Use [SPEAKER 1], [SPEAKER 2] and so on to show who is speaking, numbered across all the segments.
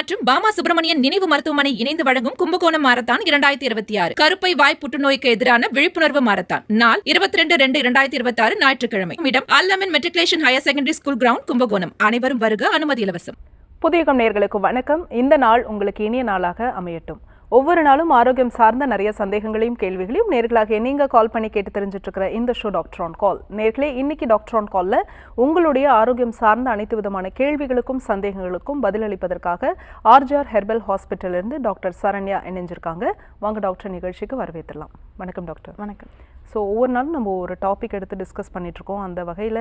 [SPEAKER 1] மற்றும் பாமா சுப்பிரமணியன் நினைவு மருத்துவமனை இணைந்து வழங்கும் கும்பகோணம் மாரத்தான் 2026 கருப்பை வாய் புற்றுநோய்க்கு எதிரான விழிப்புணர்வு மாரத்தான். நாள் 22/2/2026 ஞாயிற்றுக்கிழமை. இடம் அல்லமன் matriculation higher secondary school ground, Kumbakonam. அனைவரும் வருக, அனுமதி இலவசம்.
[SPEAKER 2] புதியகம் நேயர்களுக்கு வணக்கம். இந்த நாள் உங்களுக்கு இனிய நாளாக அமையட்டும். ஒவ்வொரு நாளும் ஆரோக்கியம் சார்ந்த நிறைய சந்தேகங்களையும் கேள்விகளையும் நேர்களாக நீங்க கால் பண்ணி கேட்டு தெரிஞ்சுட்டு இருக்கிற இந்த ஷோ டாக்டர் ஆன் கால். நேர்களே, இன்னைக்கு டாக்டர் ஆன் கால்ல உங்களுடைய ஆரோக்கியம் சார்ந்த அனைத்து விதமான கேள்விகளுக்கும் சந்தேகங்களுக்கும் பதிலளிப்பதற்காக ஆர்ஜிஆர் ஹெர்பல் ஹாஸ்பிட்டல் இருந்து டாக்டர் சரண்யா இணைஞ்சிருக்காங்க. வாங்க டாக்டர், நிகழ்ச்சிக்கு வரவேற்றலாம். வணக்கம் டாக்டர்.
[SPEAKER 3] வணக்கம்.
[SPEAKER 2] ஸோ ஒவ்வொரு நாளும் நம்ம ஒரு டாபிக் எடுத்து டிஸ்கஸ் பண்ணிகிட்ருக்கோம். அந்த வகையில்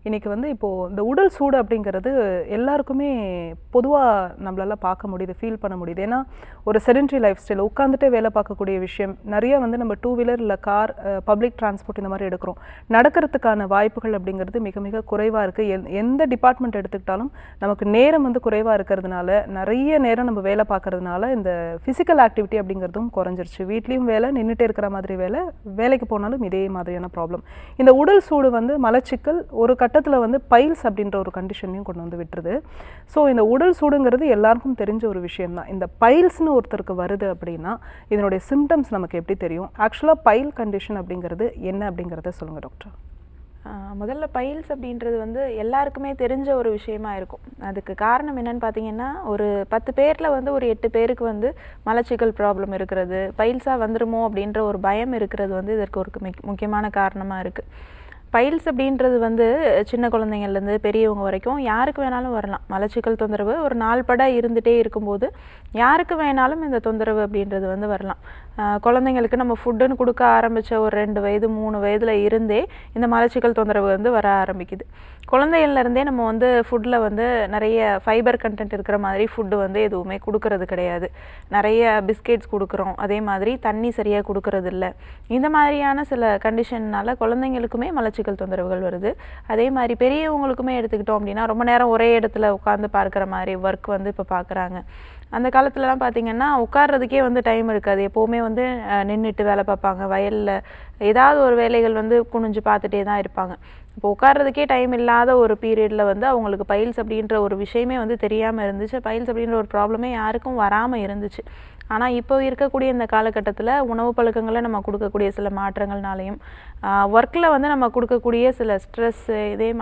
[SPEAKER 2] இன்றைக்கி இப்போது இந்த உடல் சூடு அப்படிங்கிறது எல்லாருக்குமே பொதுவாக நம்மளால பார்க்க முடியுது, ஃபீல் பண்ண முடியுது. ஏன்னா ஒரு செடென்ட்ரி லைஃப் ஸ்டைல், உட்காந்துட்டே வேலை பார்க்கக்கூடிய விஷயம் நிறைய நம்ம 2 வீலர் இல்லை கார், பப்ளிக் டிரான்ஸ்போர்ட் இந்த மாதிரி எடுக்கிறோம். நடக்கிறதுக்கான வாய்ப்புகள் அப்படிங்கிறது மிக மிக குறைவாக இருக்குது. எந்த டிபார்ட்மெண்ட் எடுத்துக்கிட்டாலும் நமக்கு நேரம் குறைவாக இருக்கிறதுனால, நிறைய நேரம் நம்ம வேலை பார்க்கறதுனால இந்த ஃபிசிக்கல் ஆக்டிவிட்டி அப்படிங்கிறதும் குறைஞ்சிருச்சு. வீட்லேயும் வேலை, நின்றுட்டே இருக்கிற மாதிரி வேலை, வேலைக்கு போனாலும் இதே மாதிரியான ப்ராப்ளம். இந்த உடல் சூடு மலச்சிக்கல் ஒரு கட்டத்தில் பைல்ஸ் அப்படின்ற ஒரு கண்டிஷனையும் கொண்டு விட்டுருது. ஸோ இந்த உடல் சூடுங்கிறது எல்லாருக்கும் தெரிஞ்ச ஒரு விஷயம்தான். இந்த பைல்ஸ்னு ஒருத்தருக்கு வருது அப்படின்னா இதனுடைய சிம்டம்ஸ் நமக்கு எப்படி தெரியும்? ஆக்சுவலாக பைல் கண்டிஷன் அப்படிங்கிறது என்ன அப்படிங்கிறத சொல்லுங்கள் டாக்டர்.
[SPEAKER 3] முதல்ல பைல்ஸ் அப்படின்றது எல்லாருக்குமே தெரிஞ்ச ஒரு விஷயமா இருக்கும். அதுக்கு காரணம் என்னன்னு பார்த்தீங்கன்னா, ஒரு 10 பேரில் ஒரு 8 பேருக்கு மலச்சிக்கல் ப்ராப்ளம் இருக்கிறது, பைல்ஸாக வந்துருமோ அப்படின்ற ஒரு பயம் இருக்கிறது இதற்கு ஒரு முக்கியமான காரணமாக இருக்குது. பைல்ஸ் அப்படின்றது சின்ன குழந்தைங்கள்லேருந்து பெரியவங்க வரைக்கும் யாருக்கு வேணாலும் வரலாம். மலச்சிக்கல் தொந்தரவு ஒரு நாள்பட இருந்துகிட்டே இருக்கும்போது யாருக்கு வேணாலும் இந்த தொந்தரவு அப்படின்றது வரலாம். குழந்தைங்களுக்கு நம்ம ஃபுட்டுன்னு கொடுக்க ஆரம்பித்த ஒரு 2 வயது 3 வயதில் இருந்தே இந்த மலச்சிக்கல் தொந்தரவு வர ஆரம்பிக்குது. குழந்தைகள்லேருந்தே நம்ம ஃபுட்டில் நிறைய ஃபைபர் கண்டென்ட் இருக்கிற மாதிரி ஃபுட்டு எதுவுமே கொடுக்கறது கிடையாது. நிறைய பிஸ்கெட்ஸ் கொடுக்குறோம், அதே மாதிரி தண்ணி சரியாக கொடுக்கறது இல்லை. இந்த மாதிரியான சில கண்டிஷன்னால குழந்தைங்களுக்குமே மலச்சிக்கல் தொந்தரவுகள் வருது. அதே மாதிரி பெரியவங்களுக்குமே எடுத்துக்கிட்டோம் அப்படின்னா, ரொம்ப நேரம் ஒரே இடத்துல உட்காந்து பார்க்குற மாதிரி ஒர்க் இப்போ பார்க்குறாங்க. அந்த காலத்துலலாம் பார்த்திங்கன்னா உட்கார்றதுக்கே டைம் இருக்காது. எப்போவுமே நின்றுட்டு வேலை பார்ப்பாங்க. வயலில் ஏதாவது ஒரு வேலைகள் குனிஞ்சு பார்த்துட்டே தான் இருப்பாங்க. இப்போ உட்கார்றதுக்கே டைம் இல்லாத ஒரு பீரியடில் அவங்களுக்கு பைல்ஸ் அப்படின்ற ஒரு விஷயமே தெரியாமல் இருந்துச்சு. பைல்ஸ் அப்படின்ற ஒரு ப்ராப்ளமே யாருக்கும் வராமல் இருந்துச்சு. ஆனால் இப்போ இருக்கக்கூடிய இந்த காலகட்டத்தில் உணவு பழக்கங்களை நம்ம கொடுக்கக்கூடிய சில மாற்றங்கள்னாலையும், ஒர்க்கில் நம்ம கொடுக்கக்கூடிய சில ஸ்ட்ரெஸ்ஸு,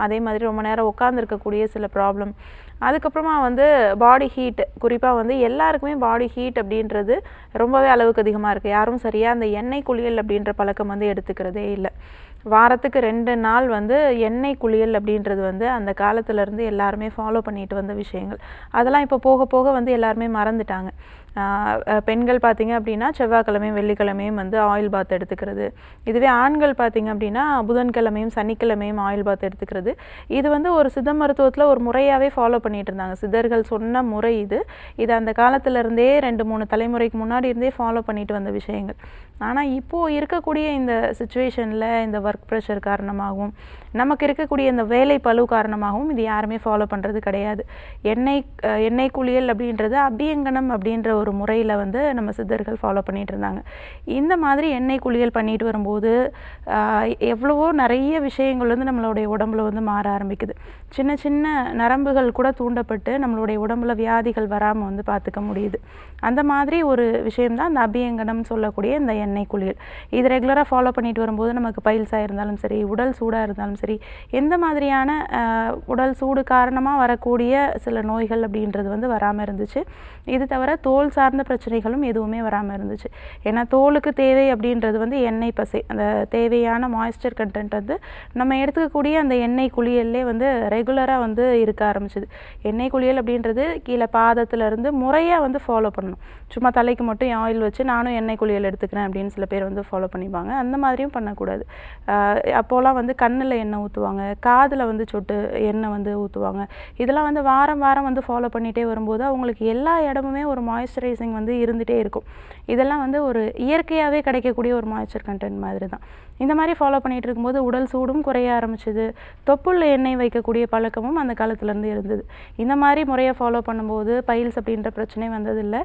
[SPEAKER 3] அதே மாதிரி ரொம்ப நேரம் உட்காந்துருக்கக்கூடிய சில ப்ராப்ளம், அதுக்கப்புறமா பாடி ஹீட், குறிப்பாக எல்லாருக்குமே பாடி ஹீட் அப்படின்றது ரொம்பவே அளவுக்கு அதிகமாக இருக்குது. யாரும் சரியாக அந்த எண்ணெய் குளியல் அப்படின்ற பழக்கம் எடுத்துக்கிறதே இல்லை. வாரத்துக்கு 2 நாள் எண்ணெய் குளியல் அப்படின்றது அந்த காலத்துலேருந்து எல்லாருமே ஃபாலோ பண்ணிட்டு வந்த விஷயங்கள். அதெல்லாம் இப்போ போக போக எல்லாருமே மறந்துட்டாங்க. பெண்கள் பார்த்திங்க அப்படின்னா செவ்வாய்க்கிழமையும் வெள்ளிக்கிழமையும் ஆயில் பாத் எடுத்துக்கிறது. இதுவே ஆண்கள் பார்த்திங்க அப்படின்னா புதன்கிழமையும் சனிக்கிழமையும் ஆயில் பாத் எடுத்துக்கிறது. இது ஒரு சித்த மருத்துவத்தில் ஒரு முறையாகவே ஃபாலோ பண்ணிட்டு இருந்தாங்க. சித்தர்கள் சொன்ன முறை இது அந்த காலத்திலேருந்தே 2-3 தலைமுறைக்கு முன்னாடி இருந்தே ஃபாலோ பண்ணிட்டு வந்த விஷயங்கள். ஆனால் இப்போது இருக்கக்கூடிய இந்த சுச்சுவேஷனில், இந்த ஒர்க் ப்ரெஷர் காரணமாகவும், நமக்கு இருக்கக்கூடிய இந்த வேலை பளு காரணமாகவும் இது யாருமே ஃபாலோ பண்ணுறது கிடையாது. எண்ணெய் குளியல் அப்படின்றது அபியங்கனம் அப்படின்ற ஒரு முறையில் நம்ம சித்தர்கள் ஃபாலோ பண்ணிகிட்டு இருந்தாங்க. இந்த மாதிரி எண்ணெய் குளியல் பண்ணிட்டு வரும்போது எவ்வளவோ நிறைய விஷயங்கள் நம்மளுடைய உடம்புல மாற ஆரம்பிக்குது. சின்ன சின்ன நரம்புகள் கூட தூண்டப்பட்டு நம்மளுடைய உடம்புல வியாதிகள் வராமல் பார்த்துக்க முடியுது. அந்த மாதிரி ஒரு விஷயம்தான் இந்த அபியங்கனம் சொல்லக்கூடிய இந்த எண்ணெய் குளியல். இது ரெகுலராக ஃபாலோ பண்ணிட்டு வரும்போது நமக்கு பைல்ஸாக இருந்தாலும் சரி, உடல் சூடாக இருந்தாலும் சரி, எந்த மாதிரியான உடல் சூடு காரணமாக வரக்கூடிய சில நோய்கள் அப்படின்றது வராமல் இருந்துச்சு. இது தவிர தோல் சார்ந்த பிரச்சனைகளும் எதுவுமே வராமல் இருந்துச்சு. ஏன்னா தோலுக்கு தேவை அப்படின்றது எண்ணெய் பசை, அந்த தேவையான மாய்ஸ்சர் கண்டென்ட் நம்ம எடுத்துக்கக்கூடிய அந்த எண்ணெய் குளியல்லே ரெகுலராக இருக்க ஆரம்பிச்சிது. எண்ணெய் குளியல் அப்படின்றது கீழே பாதத்திலேருந்து முறையாக ஃபாலோ பண்ணணும். சும்மா தலைக்கு மட்டும் ஆயில் வச்சு நானும் எண்ணெய் குளியல் எடுத்துக்கிறேன் அப்படின்னு சில பேர் ஃபாலோ பண்ணிப்பாங்க. அந்த மாதிரியும் பண்ணக்கூடாது. அப்போலாம் கண்ணில் எண்ணெய் ஊற்றுவாங்க, காதில் சொட்டு எண்ணெய் ஊற்றுவாங்க. இதெல்லாம் வாரம் வாரம் ஃபாலோ பண்ணிகிட்டே வரும்போது அவங்களுக்கு எல்லா இடமுமே ஒரு மாய்ஸ்சரைஸ் மாய்ஸ்சரைசிங் வந்து இருந்துகிட்டே இருக்கும். இதெல்லாம் வந்து ஒரு இயற்கையாகவே கிடைக்கக்கூடிய ஒரு மாய்ஸ்சர் கண்டென்ட் மாதிரி தான். இந்த மாதிரி ஃபாலோ பண்ணிகிட்டு இருக்கும்போது உடல் சூடும் குறைய ஆரம்பிச்சிது. தொப்புள்ள எண்ணெய் வைக்கக்கூடிய பழக்கமும் அந்த காலத்துலேருந்து இருந்தது. இந்த மாதிரி முறையை ஃபாலோ பண்ணும்போது பைல்ஸ் அப்படின்ற பிரச்சனை வந்ததில்லை.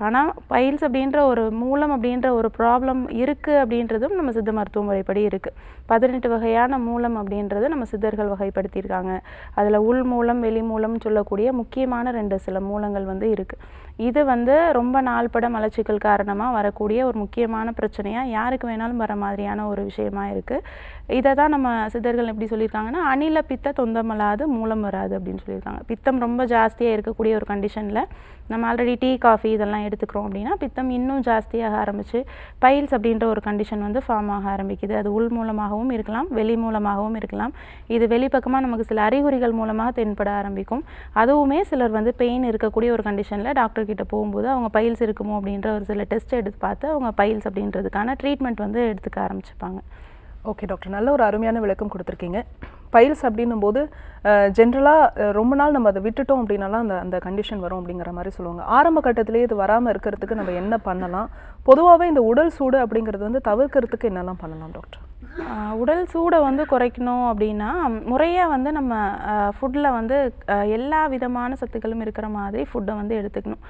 [SPEAKER 3] ஆனால் பைல்ஸ் அப்படின்ற ஒரு மூலம் அப்படின்ற ஒரு ப்ராப்ளம் இருக்குது அப்படின்றதும் நம்ம சித்த மருத்துவ முறைப்படி இருக்குது. 18 வகையான மூலம் அப்படின்றது நம்ம சித்தர்கள் வகைப்படுத்தியிருக்காங்க. அதில் உள் மூலம் வெளி மூலம்னு சொல்லக்கூடிய முக்கியமான 2 சில மூலங்கள் வந்து இருக்குது. இது வந்து ரொம்ப நாள்பட மலச்சிக்கல் காரணமாக வரக்கூடிய ஒரு முக்கியமான பிரச்சனையாக யாருக்கு வேணாலும் வர மாதிரியான ஒரு விஷயமா இருக்குது. இதை தான் நம்ம சித்தர்கள் எப்படி சொல்லியிருக்காங்கன்னா, அணில பித்த தொந்தமலாது மூலம் வராது அப்படின்னு சொல்லியிருக்காங்க. பித்தம் ரொம்ப ஜாஸ்தியாக இருக்கக்கூடிய ஒரு கண்டிஷனில் நம்ம ஆல்ரெடி டீ காஃபி இதெல்லாம் எடுத்துக்கிறோம் அப்படின்னா பித்தம் இன்னும் ஜாஸ்தியாக ஆரம்பித்து பைல்ஸ் அப்படின்ற ஒரு கண்டிஷன் வந்து ஃபார்ம் ஆக ஆரம்பிக்குது. அது உள் மூலமாகவும் இருக்கலாம், வெளி மூலமாகவும் இருக்கலாம். இது வெளிப்பக்கமாக நமக்கு சில அறிகுறிகள் மூலமாக தென்பட ஆரம்பிக்கும். அதுவுமே சிலர் வந்து பெயின் இருக்கக்கூடிய ஒரு கண்டிஷனில் டாக்டர் கிட்ட போகும்போது அவங்க பைல்ஸ் இருக்குமோ அப்படின்ற ஒரு சில டெஸ்ட் எடுத்து பார்த்து அவங்க பைல்ஸ் அப்படின்றதுக்கான ட்ரீட்மெண்ட் வந்து எடுத்துக்க ஆரம்பிச்சுப்பாங்க.
[SPEAKER 2] ஓகே டாக்டர், நல்ல ஒரு அருமையான விளக்கம் கொடுத்துருக்கீங்க. பைல்ஸ் அப்படின்னும் போது ஜென்ரலாக ரொம்ப நாள் நம்ம அதை விட்டுட்டோம் அப்படின்னாலாம் அந்த கண்டிஷன் வரும் அப்படிங்கிற மாதிரி சொல்லுவாங்க. ஆரம்ப கட்டத்திலேயே இது வராமல் இருக்கிறதுக்கு நம்ம என்ன பண்ணலாம்? பொதுவாகவே இந்த உடல் சூடு அப்படிங்கிறது வந்து தவிர்க்கிறதுக்கு என்னெல்லாம் பண்ணலாம் டாக்டர்?
[SPEAKER 3] உடல் சூடை வந்து குறைக்கணும் அப்படின்னா முறையாக வந்து நம்ம ஃபுட்டில் வந்து எல்லா விதமான சத்துக்களும் இருக்கிற மாதிரி ஃபுட்டை வந்து எடுத்துக்கணும்.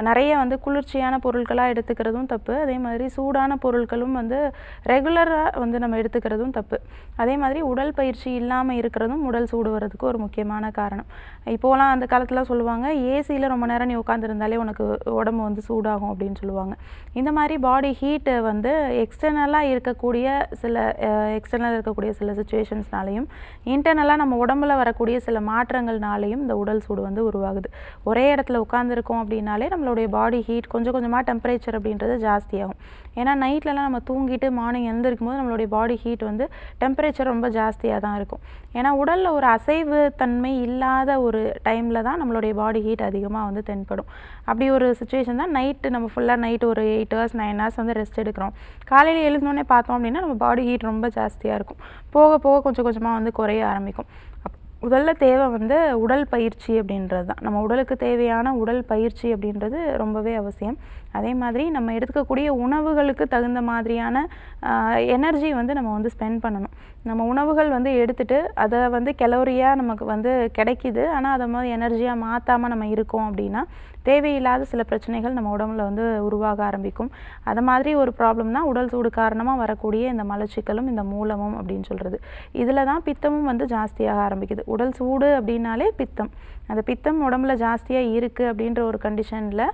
[SPEAKER 3] நிறைய வந்து குளிர்ச்சியான பொருட்களாக எடுத்துக்கிறதும் தப்பு. அதே மாதிரி சூடான பொருட்களும் வந்து ரெகுலராக வந்து நம்ம எடுத்துக்கிறதும் தப்பு. அதே மாதிரி உடல் பயிற்சி இல்லாமல் இருக்கிறதும் உடல் சூடு வர்றதுக்கு ஒரு முக்கியமான காரணம். இப்போலாம் அந்த காலத்தில் சொல்லுவாங்க, ஏசியில் ரொம்ப நேரம் நீ உட்காந்துருந்தாலே உனக்கு உடம்பு வந்து சூடாகும் அப்படின்னு சொல்லுவாங்க. இந்த மாதிரி பாடி ஹீட்டை வந்து எக்ஸ்டர்னலாக இருக்கக்கூடிய சில சுச்சுவேஷன்ஸ்னாலையும் இன்டர்னலாக நம்ம உடம்புல வரக்கூடிய சில மாற்றங்கள்னாலையும் இந்த உடல் சூடு வந்து உருவாகுது. ஒரே இடத்துல உட்காந்துருக்கோம் அப்படின்னாலே நம்மளுடைய பாடி ஹீட் கொஞ்சம் கொஞ்சமாக டெம்பரேச்சர் அப்படின்றது ஜாஸ்தியாகும். ஏன்னா நைட்லலாம் நம்ம தூங்கிட்டு மார்னிங் எழுந்திருக்கும் போது நம்மளுடைய பாடி ஹீட் வந்து டெம்பரேச்சர் ரொம்ப ஜாஸ்தியாக தான் இருக்கும். ஏன்னா உடலில் ஒரு அசைவு தன்மை இல்லாத ஒரு டைமில் தான் நம்மளுடைய பாடி ஹீட் அதிகமாக வந்து தென்படும். அப்படி ஒரு சுச்சுவேஷன் தான் நம்ம ஃபுல்லாக நைட்டு ஒரு 8 hours 9 hours வந்து ரெஸ்ட் எடுக்கிறோம். காலையில் எழுந்தோடனே பார்த்தோம் அப்படின்னா நம்ம பாடி ஹீட் ரொம்ப ஜாஸ்தியாக இருக்கும். போக போக கொஞ்சம் கொஞ்சமாக வந்து குறைய ஆரம்பிக்கும். முதல்ல தேவை வந்து உடல் பயிற்சி அப்படின்றது தான். நம்ம உடலுக்கு தேவையான உடல் பயிற்சி அப்படின்றது ரொம்பவே அவசியம். அதே மாதிரி நம்ம எடுத்துக்கக்கூடிய உணவுகளுக்கு தகுந்த மாதிரியான எனர்ஜி வந்து நம்ம வந்து ஸ்பெண்ட் பண்ணணும். நம்ம உணவுகள் வந்து எடுத்துகிட்டு அதை வந்து கலோரியாக நமக்கு வந்து கிடைக்கிது, ஆனால் அதை மாதிரி எனர்ஜியாக மாற்றாமல் நம்ம இருக்கோம் அப்படின்னா தேவையில்லாத சில பிரச்சனைகள் நம்ம உடம்புல வந்து உருவாக ஆரம்பிக்கும். அது மாதிரி ஒரு ப்ராப்ளம் தான் உடல் சூடு காரணமாக வரக்கூடிய இந்த மலச்சிக்கலும் இந்த மூலமும் அப்படின்னு சொல்கிறது. இதில் தான் பித்தமும் வந்து ஜாஸ்தியாக ஆரம்பிக்குது. உடல் சூடு அப்படின்னாலே பித்தம், அந்த பித்தம் உடம்புல ஜாஸ்தியாக இருக்குது அப்படின்ற ஒரு கண்டிஷனில்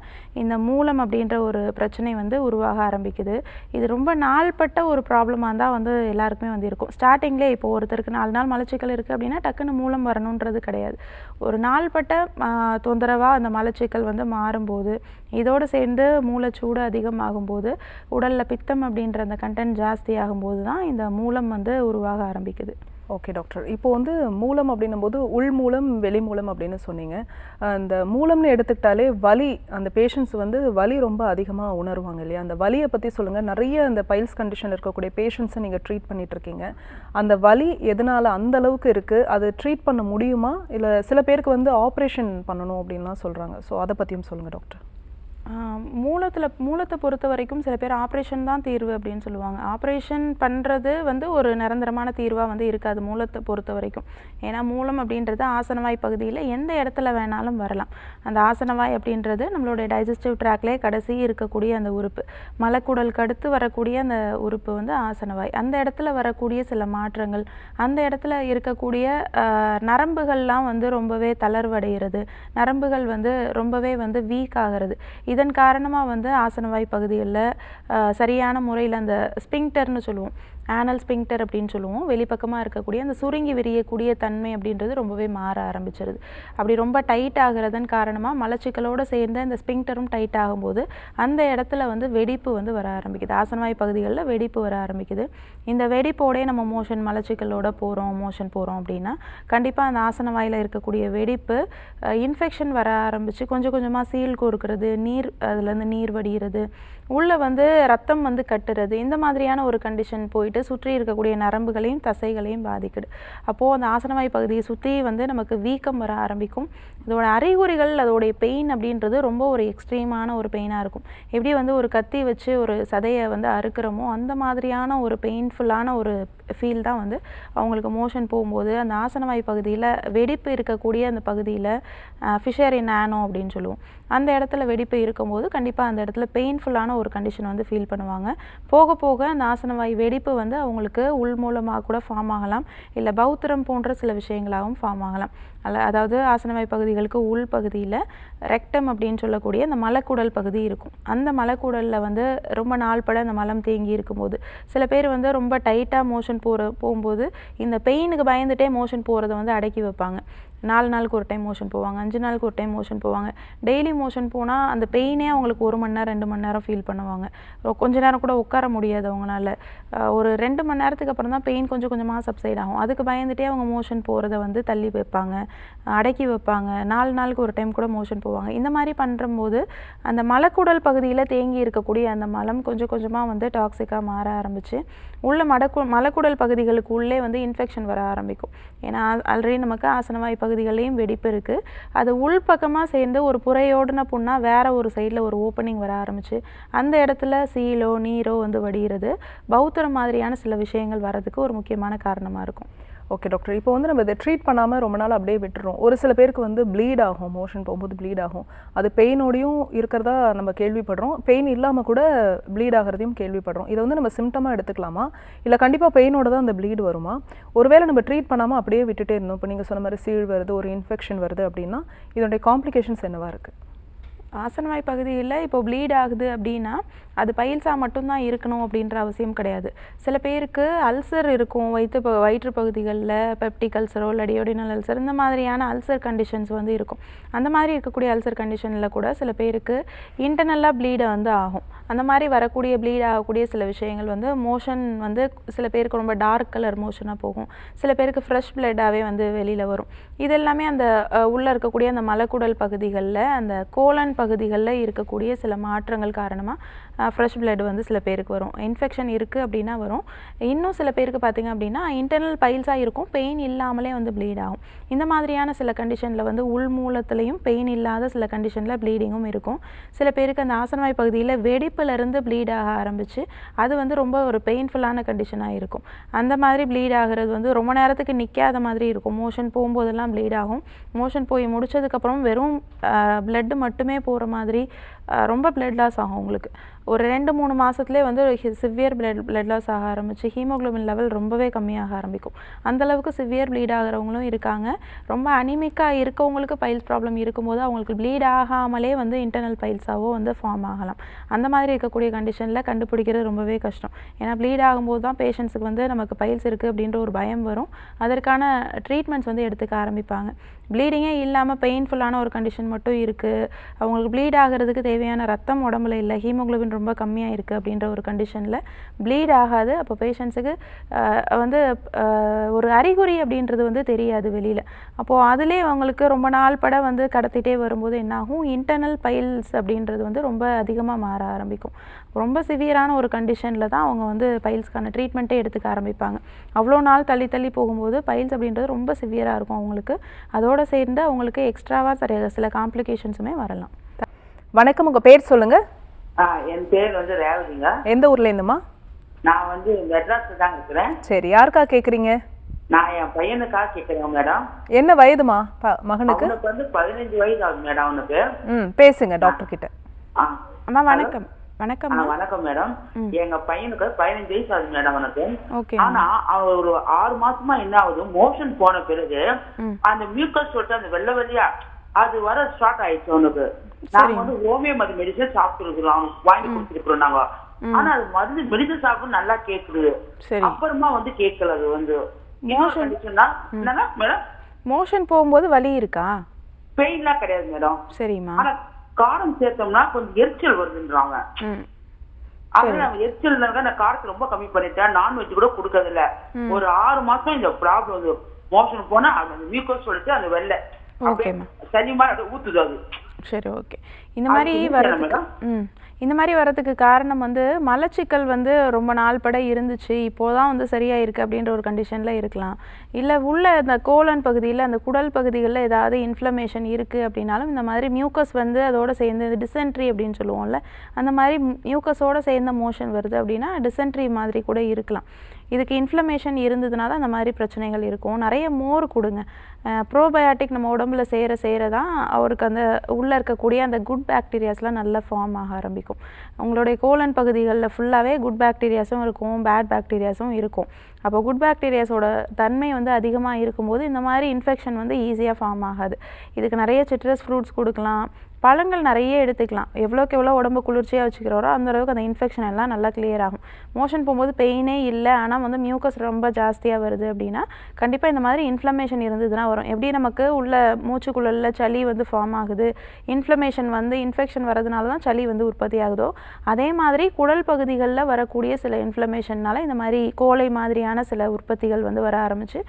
[SPEAKER 3] இந்த மூலம் அப்படின்ற ஒரு பிரச்சனை வந்து உருவாக ஆரம்பிக்குது. இது ரொம்ப நாள்பட்ட ஒரு ப்ராப்ளமாக இருந்தால் வந்து எல்லாருக்குமே வந்து இருக்கும். ஸ்டார்டிங்லேயே இப்போ ஒருத்தருக்கு 4 நாள் மலச்சிக்கல் இருக்குது அப்படின்னா டக்குன்னு மூலம் வரணுன்றது கிடையாது. ஒரு நாள்பட்ட தொந்தரவாக அந்த மலச்சிக்கல் வந்து மாறும்போது இதோடு சேர்ந்து மூலச்சூடு அதிகமாகும்போது உடலில் பித்தம் அப்படின்ற அந்த கண்டென்ட் ஜாஸ்தி ஆகும்போது தான் இந்த மூலம் வந்து உருவாக ஆரம்பிக்குது.
[SPEAKER 2] ஓகே டாக்டர், இப்போ வந்து மூலம் அப்படின்னும் போது உள் மூலம் வெளி மூலம் அப்படின்னு சொன்னீங்க. அந்த மூலம்னு எடுத்துக்கிட்டாலே வலி, அந்த பேஷண்ட்ஸ் வந்து வலி ரொம்ப அதிகமாக உணருவாங்க இல்லையா? அந்த வலியை பற்றி சொல்லுங்கள். நிறைய அந்த பைல்ஸ் கண்டிஷன் இருக்கக்கூடிய பேஷண்ட்ஸை நீங்கள் ட்ரீட் பண்ணிட்டு இருக்கீங்க. அந்த வலி எதனால் அந்த அளவுக்கு இருக்குது? அது ட்ரீட் பண்ண முடியுமா, இல்லை சில பேருக்கு வந்து ஆப்ரேஷன் பண்ணணும் அப்படின்லாம் சொல்கிறாங்க. ஸோ அதை பற்றியும் சொல்லுங்கள் டாக்டர்.
[SPEAKER 3] மூலத்தை பொறுத்த வரைக்கும் சில பேர் ஆப்ரேஷன் தான் தீர்வு அப்படின்னு சொல்லுவாங்க. ஆப்ரேஷன் பண்ணுறது வந்து ஒரு நிரந்தரமான தீர்வாக வந்து இருக்காது மூலத்தை பொறுத்த வரைக்கும். ஏன்னா மூலம் அப்படின்றது ஆசனவாய் பகுதியில் எந்த இடத்துல வேணாலும் வரலாம். அந்த ஆசனவாய் அப்படின்றது நம்மளுடைய டைஜஸ்டிவ் ட்ராக்லேயே கடைசி இருக்கக்கூடிய அந்த உறுப்பு, மலக்குடலுக்கு அடுத்து வரக்கூடிய அந்த உறுப்பு வந்து ஆசனவாய். அந்த இடத்துல வரக்கூடிய சில மாற்றங்கள், அந்த இடத்துல இருக்கக்கூடிய நரம்புகள்லாம் வந்து ரொம்பவே தளர்வடைகிறது, நரம்புகள் வந்து ரொம்பவே வந்து வீக் ஆகிறது. இதன் காரணமாக வந்து ஆசனவாய் பகுதிகளில் சரியான முறையில் அந்த ஸ்பிங்டர்னு சொல்லுவோம், ஆனல் ஸ்பிங்டர் அப்படின்னு சொல்லுவோம், வெளிப்பக்கமாக இருக்கக்கூடிய அந்த சுருங்கி விரியக்கூடிய தன்மை அப்படின்றது ரொம்பவே மாற ஆரம்பிச்சிருது. அப்படி ரொம்ப டைட் ஆகிறதன் காரணமாக மலச்சிக்கலோடு சேர்ந்து அந்த ஸ்பிங்டரும் டைட் ஆகும்போது அந்த இடத்துல வந்து வெடிப்பு வந்து வர ஆரம்பிக்குது. ஆசனவாய் பகுதிகளில் வெடிப்பு வர ஆரம்பிக்குது. இந்த வெடிப்போடே நம்ம மலச்சிக்கலோட மோஷன் போகிறோம் அப்படின்னா கண்டிப்பாக அந்த ஆசனவாயில் இருக்கக்கூடிய வெடிப்பு இன்ஃபெக்ஷன் வர ஆரம்பித்து கொஞ்சம் கொஞ்சமாக சீல் கோர்க்கிறது, அதுலேருந்து நீர் வடிகிறது, உள்ளே வந்து ரத்தம் வந்து கட்டுறது, இந்த மாதிரியான ஒரு கண்டிஷன் போயிட்டு பண்ணிட்டு சுற்றி இருக்கக்கூடிய நரம்புகளையும் தசைகளையும் பாதிக்குது. அப்போது அந்த ஆசனவாய் பகுதியை சுற்றி வந்து நமக்கு வீக்கம் வர ஆரம்பிக்கும். இதோட அறிகுறிகள் அதோடைய பெயின் அப்படின்றது ரொம்ப ஒரு எக்ஸ்ட்ரீமான ஒரு பெயினாக இருக்கும். எப்படி வந்து ஒரு கத்தி வச்சு ஒரு சதையை வந்து அறுக்கிறோமோ அந்த மாதிரியான ஒரு பெயின்ஃபுல்லான ஒரு ஃபீல் தான் வந்து அவங்களுக்கு மோஷன் போகும்போது அந்த ஆசனவாய் பகுதியில் வெடிப்பு இருக்கக்கூடிய அந்த பகுதியில் ஃபிஷரி நானோ அப்படின்னு சொல்லுவோம். அந்த இடத்துல வெடிப்பு இருக்கும்போது கண்டிப்பாக அந்த இடத்துல பெயின்ஃபுல்லான ஒரு கண்டிஷன் வந்து ஃபீல் பண்ணுவாங்க. போக போக அந்த ஆசனவாய் வெடிப்பு வந்து அவங்களுக்கு உள் மூலமாக கூட ஃபார்ம் ஆகலாம், இல்லை பௌத்திரம் போன்ற சில விஷயங்களாகவும் ஃபார்ம் ஆகலாம். அதாவது ஆசனவாய் பகுதிகளுக்கு உள் பகுதியில் ரெக்டம் அப்படின்னு சொல்லக்கூடிய அந்த மலக்குடல் பகுதி இருக்கும். அந்த மலக்குடலில் வந்து ரொம்ப நாள் பட அந்த மலம் தேங்கி இருக்கும்போது சில பேர் வந்து ரொம்ப டைட்டாக மோஷன் போகும்போது இந்த பெயினுக்கு பயந்துட்டே மோஷன் போகிறத வந்து அடக்கி வைப்பாங்க. 4 நாளுக்கு ஒரு டைம் மோஷன் போவாங்க, 5 நாளுக்கு ஒரு டைம் மோஷன் போவாங்க. டெய்லி மோஷன் போனால் அந்த பெயினே அவங்களுக்கு 1 மணி நேரம் 2 மணி நேரம் ஃபீல் பண்ணுவாங்க. கொஞ்ச நேரம் கூட உட்கார முடியாது அவங்களால. ஒரு 2 மணி நேரத்துக்கு அப்புறம் தான் பெயின் கொஞ்சம் கொஞ்சமாக சப்சைட் ஆகும். அதுக்கு பயந்துட்டே அவங்க மோஷன் போகிறத வந்து தள்ளி வைப்பாங்க, அடக்கி வைப்பாங்க. 4 நாளுக்கு ஒரு டைம் கூட மோஷன் போவாங்க. இந்த மாதிரி பண்ணும்போது அந்த மலக்குடல் பகுதியில் தேங்கி இருக்கக்கூடிய அந்த மலம் கொஞ்சம் கொஞ்சமாக வந்து டாக்ஸிக்காக மாற ஆரம்பித்து உள்ள மலக்குடல் பகுதிகளுக்கு உள்ளே வந்து இன்ஃபெக்ஷன் வர ஆரம்பிக்கும். ஏன்னா ஆல்ரெடி நமக்கு ஆசனவாய் பகுதிகளையும் வெடிப்பு இருக்குது. அது உள் பக்கமாக சேர்ந்து ஒரு புறையோடுன புண்ணாக வேற ஒரு சைடில் ஒரு ஓப்பனிங் வர ஆரம்பிச்சு அந்த இடத்துல சீலோ நீரோ வந்து வடிகிறது. பௌத்திரம் மாதிரியான சில விஷயங்கள் வர்றதுக்கு ஒரு முக்கியமான காரணமாக இருக்கும்.
[SPEAKER 2] ஓகே டாக்டர், இப்போ வந்து நம்ம இதை ட்ரீட் பண்ணாமல் ரொம்ப நாள் அப்படியே விட்டுறோம். ஒரு சில பேருக்கு வந்து ப்ளீட் ஆகும், மோஷன் போகும்போது ப்ளீட் ஆகும். அது பெயினோடையும் இருக்கிறதா நம்ம கேள்விப்படுறோம், பெயின் இல்லாமல் கூட ப்ளீட் ஆகிறதையும் கேள்விப்படுறோம். இதை வந்து நம்ம சிம்டமாக எடுத்துக்கலாமா, இல்லை கண்டிப்பாக பெயினோட தான் அந்த ப்ளீட் வருமா? ஒருவேளை நம்ம ட்ரீட் பண்ணாமல் அப்படியே விட்டுட்டே இருந்தோம், இப்போ நீங்கள் சொன்ன மாதிரி சீழ் வருது, ஒரு இன்ஃபெக்ஷன் வருது அப்படின்னா இதனுடைய காம்ப்ளிகேஷன்ஸ் என்னவா இருக்குது?
[SPEAKER 3] ஆசனவாய் பகுதியில் இப்போ ப்ளீட் ஆகுது அப்படின்னா அது பைல்ஸாக மட்டும்தான் இருக்கணும் அப்படின்ற அவசியம் கிடையாது. சில பேருக்கு அல்சர் இருக்கும், வயிற்று பகுதிகளில் பெப்டிக் அல்சரோ இல்லை டியோடினல் அல்சர், இந்த மாதிரியான அல்சர் கண்டிஷன்ஸ் வந்து இருக்கும். அந்த மாதிரி இருக்கக்கூடிய அல்சர் கண்டிஷனில் கூட சில பேருக்கு இன்டர்னலாக ப்ளீடை வந்து ஆகும். அந்த மாதிரி வரக்கூடிய ப்ளீட் ஆகக்கூடிய சில விஷயங்கள் வந்து மோஷன் வந்து சில பேருக்கு ரொம்ப டார்க் கலர் மோஷனாக போகும், சில பேருக்கு ஃப்ரெஷ் பிளட்டாகவே வந்து வெளியில் வரும். இது எல்லாமே அந்த உள்ளே இருக்கக்கூடிய அந்த மலக்குடல் பகுதிகளில் அந்த கோலன் பகுதிகளில் இருக்கக்கூடிய சில மாற்றங்கள் காரணமாக ஃப்ரெஷ் பிளட் வந்து சில பேருக்கு வரும். இன்ஃபெக்ஷன் இருக்குது அப்படின்னா வரும். இன்னும் சில பேருக்கு பார்த்திங்க அப்படின்னா இன்டர்னல் பைல்ஸாக இருக்கும், பெயின் இல்லாமலே வந்து ப்ளீட் ஆகும். இந்த மாதிரியான சில கண்டிஷனில் வந்து உள் மூலத்துலேயும் பெயின் இல்லாத சில கண்டிஷனில் ப்ளீடிங்கும் இருக்கும். சில பேருக்கு அந்த ஆசனவாய் பகுதியில் வெடிப்பிலிருந்து ப்ளீட் ஆக ஆரம்பித்து அது வந்து ரொம்ப ஒரு பெயின்ஃபுல்லான கண்டிஷனாக இருக்கும். அந்த மாதிரி ப்ளீட் ஆகிறது வந்து ரொம்ப நேரத்துக்கு நிற்காத மாதிரி இருக்கும். மோஷன் போகும்போதெல்லாம் ப்ளீட் ஆகும். மோஷன் போய் முடிச்சதுக்கப்புறம் வெறும் பிளட்டு மட்டுமே போகிற மாதிரி ரொம்ப பிளட் லாஸ் ஆகும். உங்களுக்கு ஒரு 2-3 மாதத்துலேயே வந்து சிவியர் பிளட் லாஸ் ஆக ஆரம்பிச்சு ஹீமோக்ளோபின் லெவல் ரொம்பவே கம்மியாக ஆரம்பிக்கும். அந்தளவுக்கு சிவியர் ப்ளீட் ஆகிறவங்களும் இருக்காங்க. ரொம்ப அனிமிக்காக இருக்கவங்களுக்கு பைல்ஸ் ப்ராப்ளம் இருக்கும்போது அவங்களுக்கு ப்ளீட் ஆகாமலே வந்து இன்டர்னல் பைல்ஸாவோ வந்து ஃபார்ம் ஆகலாம். அந்த மாதிரி இருக்கக்கூடிய கண்டிஷனில் கண்டுபிடிக்கிறது ரொம்பவே கஷ்டம். ஏன்னா ப்ளீட் ஆகும்போது தான் பேஷண்ட்ஸுக்கு வந்து நமக்கு பைல்ஸ் இருக்குது அப்படின்ற ஒரு பயம் வரும். அதற்கான ட்ரீட்மெண்ட்ஸ் வந்து எடுத்துக்க ஆரம்பிப்பாங்க. ப்ளீடிங்கே இல்லாமல் பெயின்ஃபுல்லான ஒரு கண்டிஷன் மட்டும் இருக்குது, அவங்களுக்கு ப்ளீட் ஆகிறதுக்கு தேவையான ரத்தம் உடம்புல இல்லை, ஹீமோக்ளோபின் ரொம்ப கம்மியாக இருக்குது அப்படின்ற ஒரு கண்டிஷனில் ப்ளீட் ஆகாது. அப்போ பேஷண்ட்ஸுக்கு வந்து ஒரு அறிகுறி அப்படின்றது வந்து தெரியாது வெளியில். அப்போது அதிலே அவங்களுக்கு ரொம்ப நாள் பட வந்து கடத்திட்டே வரும்போது என்னாகும், இன்டர்னல் பைல்ஸ் அப்படின்றது வந்து ரொம்ப அதிகமாக மாற ஆரம்பிக்கும். ரொம்ப சிவியரான ஒரு கண்டிஷனில் தான் அவங்க வந்து பைல்ஸ்க்கான ட்ரீட்மெண்ட்டே எடுத்துக்க ஆரம்பிப்பாங்க. அவ்வளோ நாள் தள்ளி போகும்போது பைல்ஸ் அப்படின்றது ரொம்ப சிவியராக இருக்கும் அவங்களுக்கு. அதோடு சேர்ந்து அவங்களுக்கு எக்ஸ்ட்ராவாக சில காம்ப்ளிகேஷன்ஸுமே வரலாம்.
[SPEAKER 2] வணக்கம், உங்கள் பேர் சொல்லுங்கள்.
[SPEAKER 4] என் பேர் வந்து ரேவதிங்க.
[SPEAKER 2] எந்த ஊர்லேருந்துமா?
[SPEAKER 4] நான் வந்து மெட்ராஸில் தான் இருக்கிறேன்.
[SPEAKER 2] சரி, யாருக்கா கேட்குறீங்க?
[SPEAKER 4] நான் என் பையனுக்காக கேட்குறேன் மேடம்.
[SPEAKER 2] என்ன வயதுமா மகனுக்கு?
[SPEAKER 4] அவனுக்கு வந்து 15 வயது ஆகுது மேடம் அவனுக்கு.
[SPEAKER 2] பேசுங்க டாக்டர் கிட்ட.
[SPEAKER 3] அம்மா வணக்கம். வணக்கம்
[SPEAKER 4] வணக்கம் மேடம். எங்க பையனுக்கு 15 வயசு ஆகுது மேடம் அவனுக்கு. ஆனா அவன் ஒரு 6 மாசமா என்ன ஆகுது, மோஷன் போன பிறகு அந்த மியூக்கஸ் சொல்லிட்டு அந்த வெள்ளை வெள்ளையா அது வர ஸ்டார்ட் ஆயிடுச்சு அவனுக்கு. நாங்க வந்து ஹோமியோபதி மெடிசன் சாப்பிட்டுருக்கோம், அவனுக்கு வாங்கி கொடுத்துருக்கோம் நாங்க. ஆனா அது மருந்து மெடிசன் சாப்பிட்டு நல்லா கேக்குது, அப்புறமா வந்து கேட்கல. அது வந்து
[SPEAKER 3] மோஷன் போகும்போது வலி இருக்கா?
[SPEAKER 4] பெயின்லாம் கிடையாது மேடம்.
[SPEAKER 3] சரிம்மா.
[SPEAKER 4] ஆனா காரம் சேர்த்தோம்னா கொஞ்சம் எரிச்சல் வருதுன்றாங்க. அதனால எரிச்சல் நான் காரத்தை ரொம்ப கம்மி பண்ணிட்டேன், நான்வெஜ் கூட கொடுக்கறது இல்ல. ஒரு 6 மாசம் இந்த ப்ராப்ளம் வந்து மோஷன் போனா அந்த மியூக்கஸ் சொல்லிட்டு அந்த வெள்ளை சளி மாதிரி ஊத்துது. அது
[SPEAKER 3] சரி, ஓகே. இந்த மாதிரி வரதுக்கு இந்த மாதிரி வரதுக்கு காரணம் வந்து மலச்சிக்கல் வந்து ரொம்ப நாள் பட இருந்துச்சு, இப்போதான் வந்து சரியாயிருக்கு அப்படின்ற ஒரு கண்டிஷனில் இருக்கலாம். இல்லை உள்ள இந்த கோலன் பகுதியில் அந்த குடல் பகுதிகளில் ஏதாவது இன்ஃப்ளமேஷன் இருக்குது அப்படின்னாலும் இந்த மாதிரி மியூக்கஸ் வந்து அதோடு சேர்ந்து டிசென்ட்ரி அப்படின்னு சொல்லுவோம்ல, அந்த மாதிரி மியூக்கஸோடு சேர்ந்த மோஷன் வருது அப்படின்னா டிசென்ட்ரி மாதிரி கூட இருக்கலாம். இதுக்கு இன்ஃப்ளமேஷன் இருந்ததுனால அந்த மாதிரி பிரச்சனைகள் இருக்கும். நிறைய மோர் கொடுங்க. ப்ரோபயாட்டிக் நம்ம உடம்புல சேர தான் அவருக்கு அந்த உள்ளே இருக்கக்கூடிய அந்த குட் பாக்டீரியாஸ்லாம் நல்லா ஃபார்ம் ஆக ஆரம்பிக்கும். உங்களுடைய கோலன் பகுதிகளில் ஃபுல்லாகவே குட் பாக்டீரியாஸும் இருக்கும், பேட் பாக்டீரியாஸும் இருக்கும். அப்போ குட் பாக்டீரியாஸோட தன்மை வந்து அதிகமாக இருக்கும்போது இந்த மாதிரி இன்ஃபெக்ஷன் வந்து ஈஸியாக ஃபார்ம் ஆகாது. இதுக்கு நிறைய சிட்ரஸ் ஃப்ரூட்ஸ் கொடுக்கலாம், பழங்கள் நிறைய எடுத்துக்கலாம். எவ்வளோக்கு எவ்வளோ உடம்பு குளிர்ச்சியாக வச்சுக்கிறோரோ அந்த அளவுக்கு அந்த இன்ஃபெக்ஷன் எல்லாம் நல்லா கிளியர் ஆகும். மோஷன் போகும்போது பெயினே இல்லை, ஆனால் வந்து மியூக்கஸ் ரொம்ப ஜாஸ்தியாக வருது அப்படின்னா கண்டிப்பாக இந்த மாதிரி இன்ஃப்ளமேஷன் இருந்ததுன்னா வரும். எப்படி நமக்கு உள்ள மூச்சுக்குள்ள சளி வந்து ஃபார்ம் ஆகுது, இன்ஃப்ளமேஷன் வந்து இன்ஃபெக்ஷன் வரதுனால தான் சளி வந்து உற்பத்தி ஆகுதோ, அதே மாதிரி குடல் பகுதிகளில் வரக்கூடிய சில இன்ஃப்ளமேஷன்னால இந்த மாதிரி கோலை மாதிரியான சில உற்பத்திகள் வந்து வர ஆரம்பிச்சு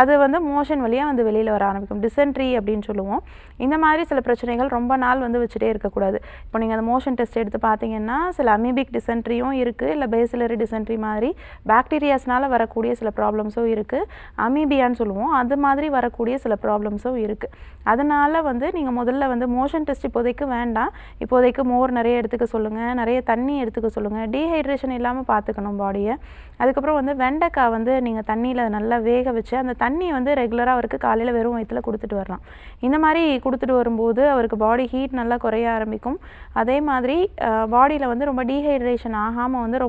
[SPEAKER 3] அது வந்து மோஷன் வழியாக வந்து வெளியில் வர ஆரம்பிக்கும். டிசென்ட்ரி அப்படின்னு சொல்லுவோம். இந்த மாதிரி சில பிரச்சனைகள் ரொம்ப நாள் வந்து வச்சுட்டே இருக்கக்கூடாது. இப்போ நீங்கள் அந்த மோஷன் டெஸ்ட் எடுத்து பார்த்தீங்கன்னா சில அமீபிக் டிசென்ட்ரியும் இருக்குது, இல்லை பேசிலரி டிசென்ட்ரி மாதிரி பாக்டீரியாஸ்னால் வரக்கூடிய சில ப்ராப்ளம்ஸும் இருக்குது. அமீபியான்னு சொல்லுவோம், அது மாதிரி வரக்கூடிய சில ப்ராப்ளம்ஸும் இருக்குது. அதனால் வந்து நீங்கள் முதல்ல வந்து மோஷன் டெஸ்ட் இப்போதைக்கு வேண்டாம். இப்போதைக்கு மோர் நிறைய எடுத்துக்க சொல்லுங்கள், நிறைய தண்ணி எடுத்துக்க சொல்லுங்கள், டீஹைட்ரேஷன் இல்லாமல் பார்த்துக்கணும் பாடியை. அதுக்கப்புறம் வந்து வெண்டைக்காய் வந்து நீங்கள் தண்ணியில் நல்லா வேக வச்சு அந்த தண்ணியை வந்து ரெகுலராக அவருக்கு காலையில் வெறும் வயிற்றில் கொடுத்துட்டு வரலாம். இந்த மாதிரி கொடுத்துட்டு வரும்போது அவருக்கு பாடி ஹீட் நல்லா குறைய ஆரம்பிக்கும். அதே மாதிரி பாடியில் வந்து ரொம்ப டீஹைட்ரேஷன் ஆகாமல் வந்து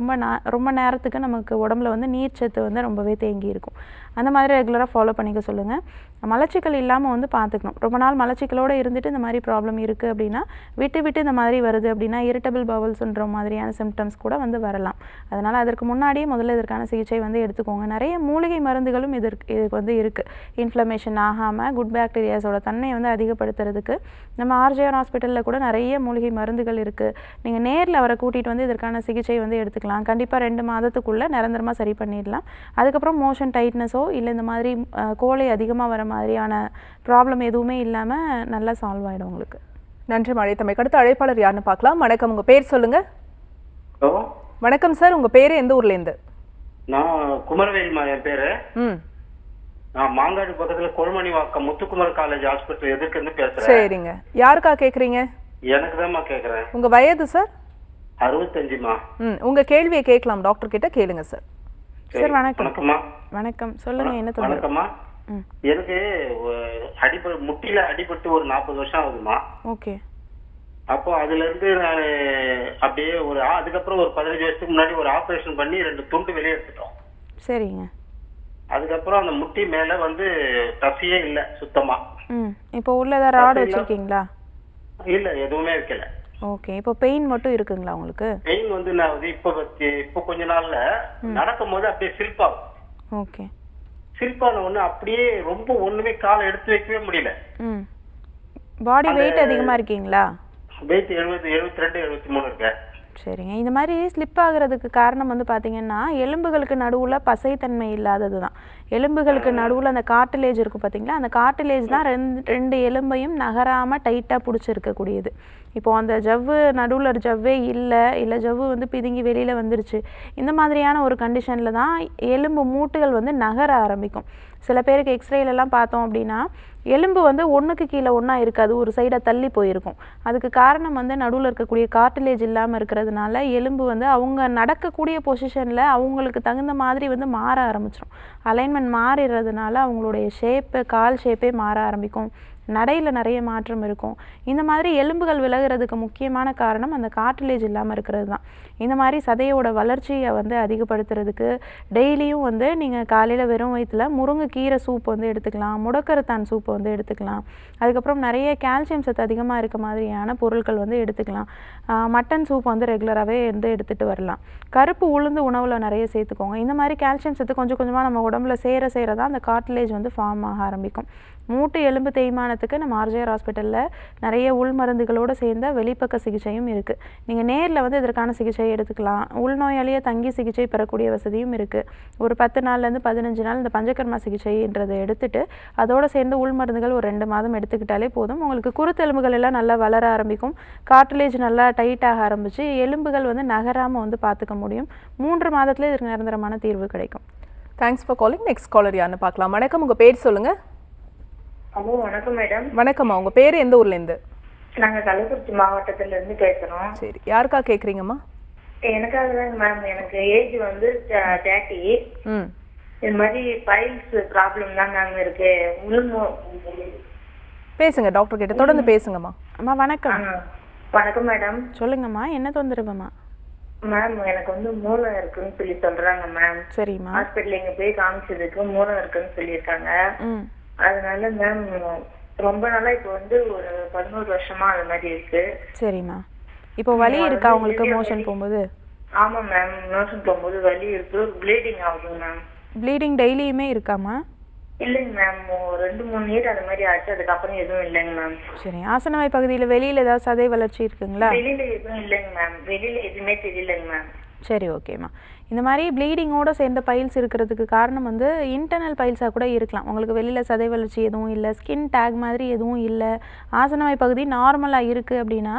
[SPEAKER 3] ரொம்ப நேரத்துக்கு நமக்கு உடம்புல வந்து நீர்ச்சத்து வந்து ரொம்பவே தேங்கி இருக்கும். அந்த மாதிரி ரெகுலராக ஃபாலோ பண்ணிக்க சொல்லுங்கள். மலச்சிக்கல் இல்லாமல் வந்து பார்த்துக்கணும். ரொம்ப நாள் மலச்சிக்கலோடு இருந்துட்டு இந்த மாதிரி ப்ராப்ளம் இருக்குது அப்படின்னா விட்டு இந்த மாதிரி வருது அப்படின்னா இரிட்டபிள் பவல் சிண்ட்ரோம் மாதிரியான சிம்டம்ஸ் கூட வந்து வரலாம். அதனால் அதற்கு முன்னாடியே முதல்ல இதற்கான சிகிச்சை வந்து எடுத்துக்கோங்க. நிறைய மூலிகை மருந்துகளும் இதுக்கு வந்து இருக்குது. இன்ஃப்ளமேஷன் ஆகாமல் குட் பாக்டீரியாஸோட தன்மையை வந்து அதிகப்படுத்துறதுக்கு நம்ம ஆர்ஜிஆர் ஹாஸ்பிட்டலில் கூட நிறைய மூலிகை மருந்துகள் இருக்குது. நீங்கள் நேரில் அவரை கூட்டிகிட்டு வந்து இதற்கான சிகிச்சை வந்து எடுத்துக்கலாம். கண்டிப்பாக 2 மாதத்துக்குள்ளே நிரந்தரமாக சரி பண்ணிடலாம். அதுக்கப்புறம் மோஷன் டைட்னஸோ இல்லை இந்த மாதிரி கோலை அதிகமாக வர மாதிரியான ப்ராப்ளம் எதுவுமே இல்லாமல் நல்லா சால்வ் ஆகிடும் உங்களுக்கு.
[SPEAKER 2] நன்றி மழைத்தமைக்கு. அடுத்த அழைப்பாளர் யாருன்னு பார்க்கலாம். வணக்கம், உங்கள் பேர் சொல்லுங்கள்.
[SPEAKER 5] ஹலோ,
[SPEAKER 2] வணக்கம் சார், உங்கள் பேர் எந்த ஊர்லேருந்து?
[SPEAKER 5] நான் குமரவேல் என் பேரு. நான் மாங்காடு பக்கத்துல கொழுமணிவாக்கம் முத்துக்குமர் காலேஜ் ஹாஸ்பிட்டல் எதிர்க்கு பேசுறேன்.
[SPEAKER 2] சரிங்க, யாருக்கா கேக்குறீங்க?
[SPEAKER 5] எனக்கு தான் கேக்குறேன்.
[SPEAKER 2] உங்க வயது சார்?
[SPEAKER 5] 65மா.
[SPEAKER 2] உங்க கேள்வியை கேட்கலாம், டாக்டர் கிட்ட கேளுங்க சார்.
[SPEAKER 3] சார் வணக்கம்.
[SPEAKER 5] வணக்கம்மா.
[SPEAKER 3] வணக்கம், சொல்லுங்க. என்ன தொந்தரவு?
[SPEAKER 5] வணக்கம்மா. எனக்கு முட்டில அடிபட்டு ஒரு 40 வருஷம் ஆகுதுமா.
[SPEAKER 3] ஓகே.
[SPEAKER 5] அப்போ அதுல இருந்து நான் அப்படியே அதுக்கப்புறம் ஒரு 15 வருஷத்துக்கு முன்னாடி ஒரு ஆபரேஷன் பண்ணி 2 துண்டு வெளியே எடுத்துட்டோம்.
[SPEAKER 3] சரிங்க.
[SPEAKER 5] அதுக்கப்புறம் அந்த முட்டி மேல வந்து தசையே இல்ல சுத்தமா.
[SPEAKER 3] இப்போ உள்ளதா ராட் வச்சிருக்கீங்களா?
[SPEAKER 5] இல்ல, எதுவுமே வைக்கல.
[SPEAKER 3] ஓகே. இப்போ பெயின் மட்டும் இருக்குங்களா உங்களுக்கு?
[SPEAKER 5] பெயின் வந்து நான் இப்போ கொஞ்ச நாள்ல நடக்கும்போது அப்படியே சிரிப்பாகும்.
[SPEAKER 3] ஓகே.
[SPEAKER 5] சிரிப்பான ஒண்ணு அப்படியே ரொம்ப ஒண்ணுமே காலை எடுத்து வைக்கவே முடியல.
[SPEAKER 3] பாடி வெயிட் அதிகமா இருக்கீங்களா?
[SPEAKER 5] வெயிட் 72 73 இருக்கு.
[SPEAKER 3] சரிங்க. இந்த மாதிரி ஸ்லிப் ஆகுறதுக்கு காரணம் வந்து பார்த்தீங்கன்னா எலும்புகளுக்கு நடுவில் பசைத்தன்மை இல்லாதது தான். எலும்புகளுக்கு நடுவில் அந்த கார்டிலேஜ் இருக்கும் பார்த்தீங்களா, அந்த கார்டிலேஜ் தான் ரெண்டு எலும்பையும் நகராமல் டைட்டாக பிடிச்சிருக்கக்கூடியது. இப்போது அந்த ஜவ்வு நடுவில் ஜவ்வே இல்லை ஜவ்வு வந்து பிதுங்கி வெளியில் வந்துருச்சு, இந்த மாதிரியான ஒரு கண்டிஷனில் தான் எலும்பு மூட்டுகள் வந்து நகர ஆரம்பிக்கும். சில பேருக்கு எக்ஸ்ரேலெல்லாம் பார்த்தோம் அப்படின்னா எலும்பு வந்து ஒன்றுக்கு கீழே ஒன்றா இருக்காது, ஒரு சைடாக தள்ளி போயிருக்கும். அதுக்கு காரணம் வந்து நடுவில் இருக்கக்கூடிய கார்டிலேஜ் இல்லாமல் இருக்கிறதுனால எலும்பு வந்து அவங்க நடக்கக்கூடிய பொசிஷனில் அவங்களுக்கு தகுந்த மாதிரி வந்து மாற ஆரம்பிச்சிடும். அலைன்மெண்ட் மாறிடுறதுனால அவங்களுடைய ஷேப்பு, கால் ஷேப்பே மாற ஆரம்பிக்கும். நடையில் நிறைய மாற்றம் இருக்கும். இந்த மாதிரி எலும்புகள் விலகிறதுக்கு முக்கியமான காரணம் அந்த கார்டிலேஜ் இல்லாமல் இருக்கிறது தான். இந்த மாதிரி சதையோட வளர்ச்சியை வந்து அதிகப்படுத்துறதுக்கு டெய்லியும் வந்து நீங்கள் காலையில் வெறும் வயிற்றில் முருங்கைக்கீரை சூப் வந்து எடுத்துக்கலாம், முடக்கரத்தான் சூப் வந்து எடுத்துக்கலாம். அதுக்கப்புறம் நிறைய கால்சியம் சத்து அதிகமாக இருக்க மாதிரியான பொருட்கள் வந்து எடுத்துக்கலாம். மட்டன் சூப் வந்து ரெகுலராகவே வந்து எடுத்துகிட்டு வரலாம். கருப்பு உளுந்து உணவில் நிறைய சேர்த்துக்கோங்க. இந்த மாதிரி கால்சியம் சத்து கொஞ்சம் கொஞ்சமாக நம்ம உடம்புல சேர தான் அந்த கார்டிலேஜ் வந்து ஃபார்ம் ஆக ஆரம்பிக்கும். மூட்டு எலும்பு தேய்மானத்துக்கு நம்ம ஆர்ஜிஆர் ஹாஸ்பிட்டலில் நிறைய உள் மருந்துகளோடு சேர்ந்த வெளிப்பக்க சிகிச்சையும் இருக்குது. நீங்கள் நேரில் வந்து இதற்கான சிகிச்சை எடுத்துக்கலாம். உள்நோயாளியே தங்கி சிகிச்சை பெறக்கூடிய வசதியும் இருக்குது. ஒரு 10 நாள்லேருந்து 15 நாள் இந்த பஞ்சகர்மா சிகிச்சைன்றதை எடுத்துட்டு அதோடு சேர்ந்து உள் மருந்துகள் ஒரு 2 மாதம் எடுத்துக்கிட்டாலே போதும். உங்களுக்கு குருத்தெலும்புகள் எல்லாம் நல்லா வளர ஆரம்பிக்கும். கார்ட்லேஜ் நல்லா டைட்டாக ஆரம்பித்து எலும்புகள் வந்து நகராமல் வந்து பார்த்துக்க முடியும். 3 மாதத்துல இதற்கு நிரந்தரமான தீர்வு கிடைக்கும்.
[SPEAKER 2] Thanks for calling. Next caller யாருன்னு பார்க்கலாம். வணக்கம், உங்கள் பேர் சொல்லுங்கள்.
[SPEAKER 6] ஹலோ, வணக்கம் மேடம்.
[SPEAKER 2] வணக்கம்மா, உங்கள் பேர் எந்த ஊர்லேருந்து?
[SPEAKER 6] நாங்கள் கள்ளக்குறிச்சி மாவட்டத்துல இருந்து பேசுகிறோம்.
[SPEAKER 2] சரி, யாருக்கா கேட்குறீங்கம்மா?
[SPEAKER 6] எனக்காக தாங்க மேம். எனக்கு ஏஜ் வந்து 30. இது மாதிரி பைல்ஸ் ப்ராப்ளம் தான் மேம் இருக்கு.
[SPEAKER 2] பேசுங்க, டாக்டர் கிட்ட தொடர்ந்து பேசுங்கம்மா.
[SPEAKER 3] அம்மா வணக்கம்.
[SPEAKER 6] வணக்கம் மேடம்.
[SPEAKER 3] சொல்லுங்கம்மா, என்ன தொந்தரவுமா?
[SPEAKER 6] மேம் எனக்கு வந்து மூலம் இருக்குன்னு சொல்லி சொல்றாங்க மேம்.
[SPEAKER 3] சரிம்மா.
[SPEAKER 6] ஹாஸ்பிட்டல் இங்க போய் காமிச்சதுக்கு மூலம் இருக்குன்னு சொல்லியிருக்காங்க. அதனால மேம் ரொம்ப நாளா இப்போ வந்து ஒரு 11 வருஷமா அது மாதிரி இருக்கு.
[SPEAKER 3] சரிம்மா. இப்போ வலி இருக்கா உங்களுக்கு மோஷன் போகும்போது?
[SPEAKER 6] ஆமா மேம், மோஷன் போகும்போது வலி இருக்கு. ப்ளீடிங் ஆகுது மேம்.
[SPEAKER 3] ப்ளீடிங் டெய்லியுமே இருக்காமா?
[SPEAKER 6] இல்லைங்க மேம், 2-3 இயர் அது மாதிரி ஆச்சு. அதுக்கப்புறம் எதுவும் இல்லைங்க மேம்.
[SPEAKER 3] சரி, ஆசனவாய் பகுதியில் வெளியில் ஏதாவது சதை வளர்ச்சி இருக்குங்களா?
[SPEAKER 6] வெளியில எதுவும் இல்லைங்க மேம். வெளியில எதுவுமே தெரியலங்க மேம்.
[SPEAKER 3] சரி, ஓகேம்மா. இந்த மாதிரி ப்ளீடிங்கோடு சேர்ந்த பைல்ஸ் இருக்கிறதுக்கு காரணம் வந்து இன்டர்னல் பைல்ஸாக கூட இருக்கலாம். உங்களுக்கு வெளியில் சதை வளர்ச்சி எதுவும் இல்லை, ஸ்கின் டேக் மாதிரி எதுவும் இல்லை, ஆசனவாய் பகுதி நார்மலாக இருக்குது அப்படின்னா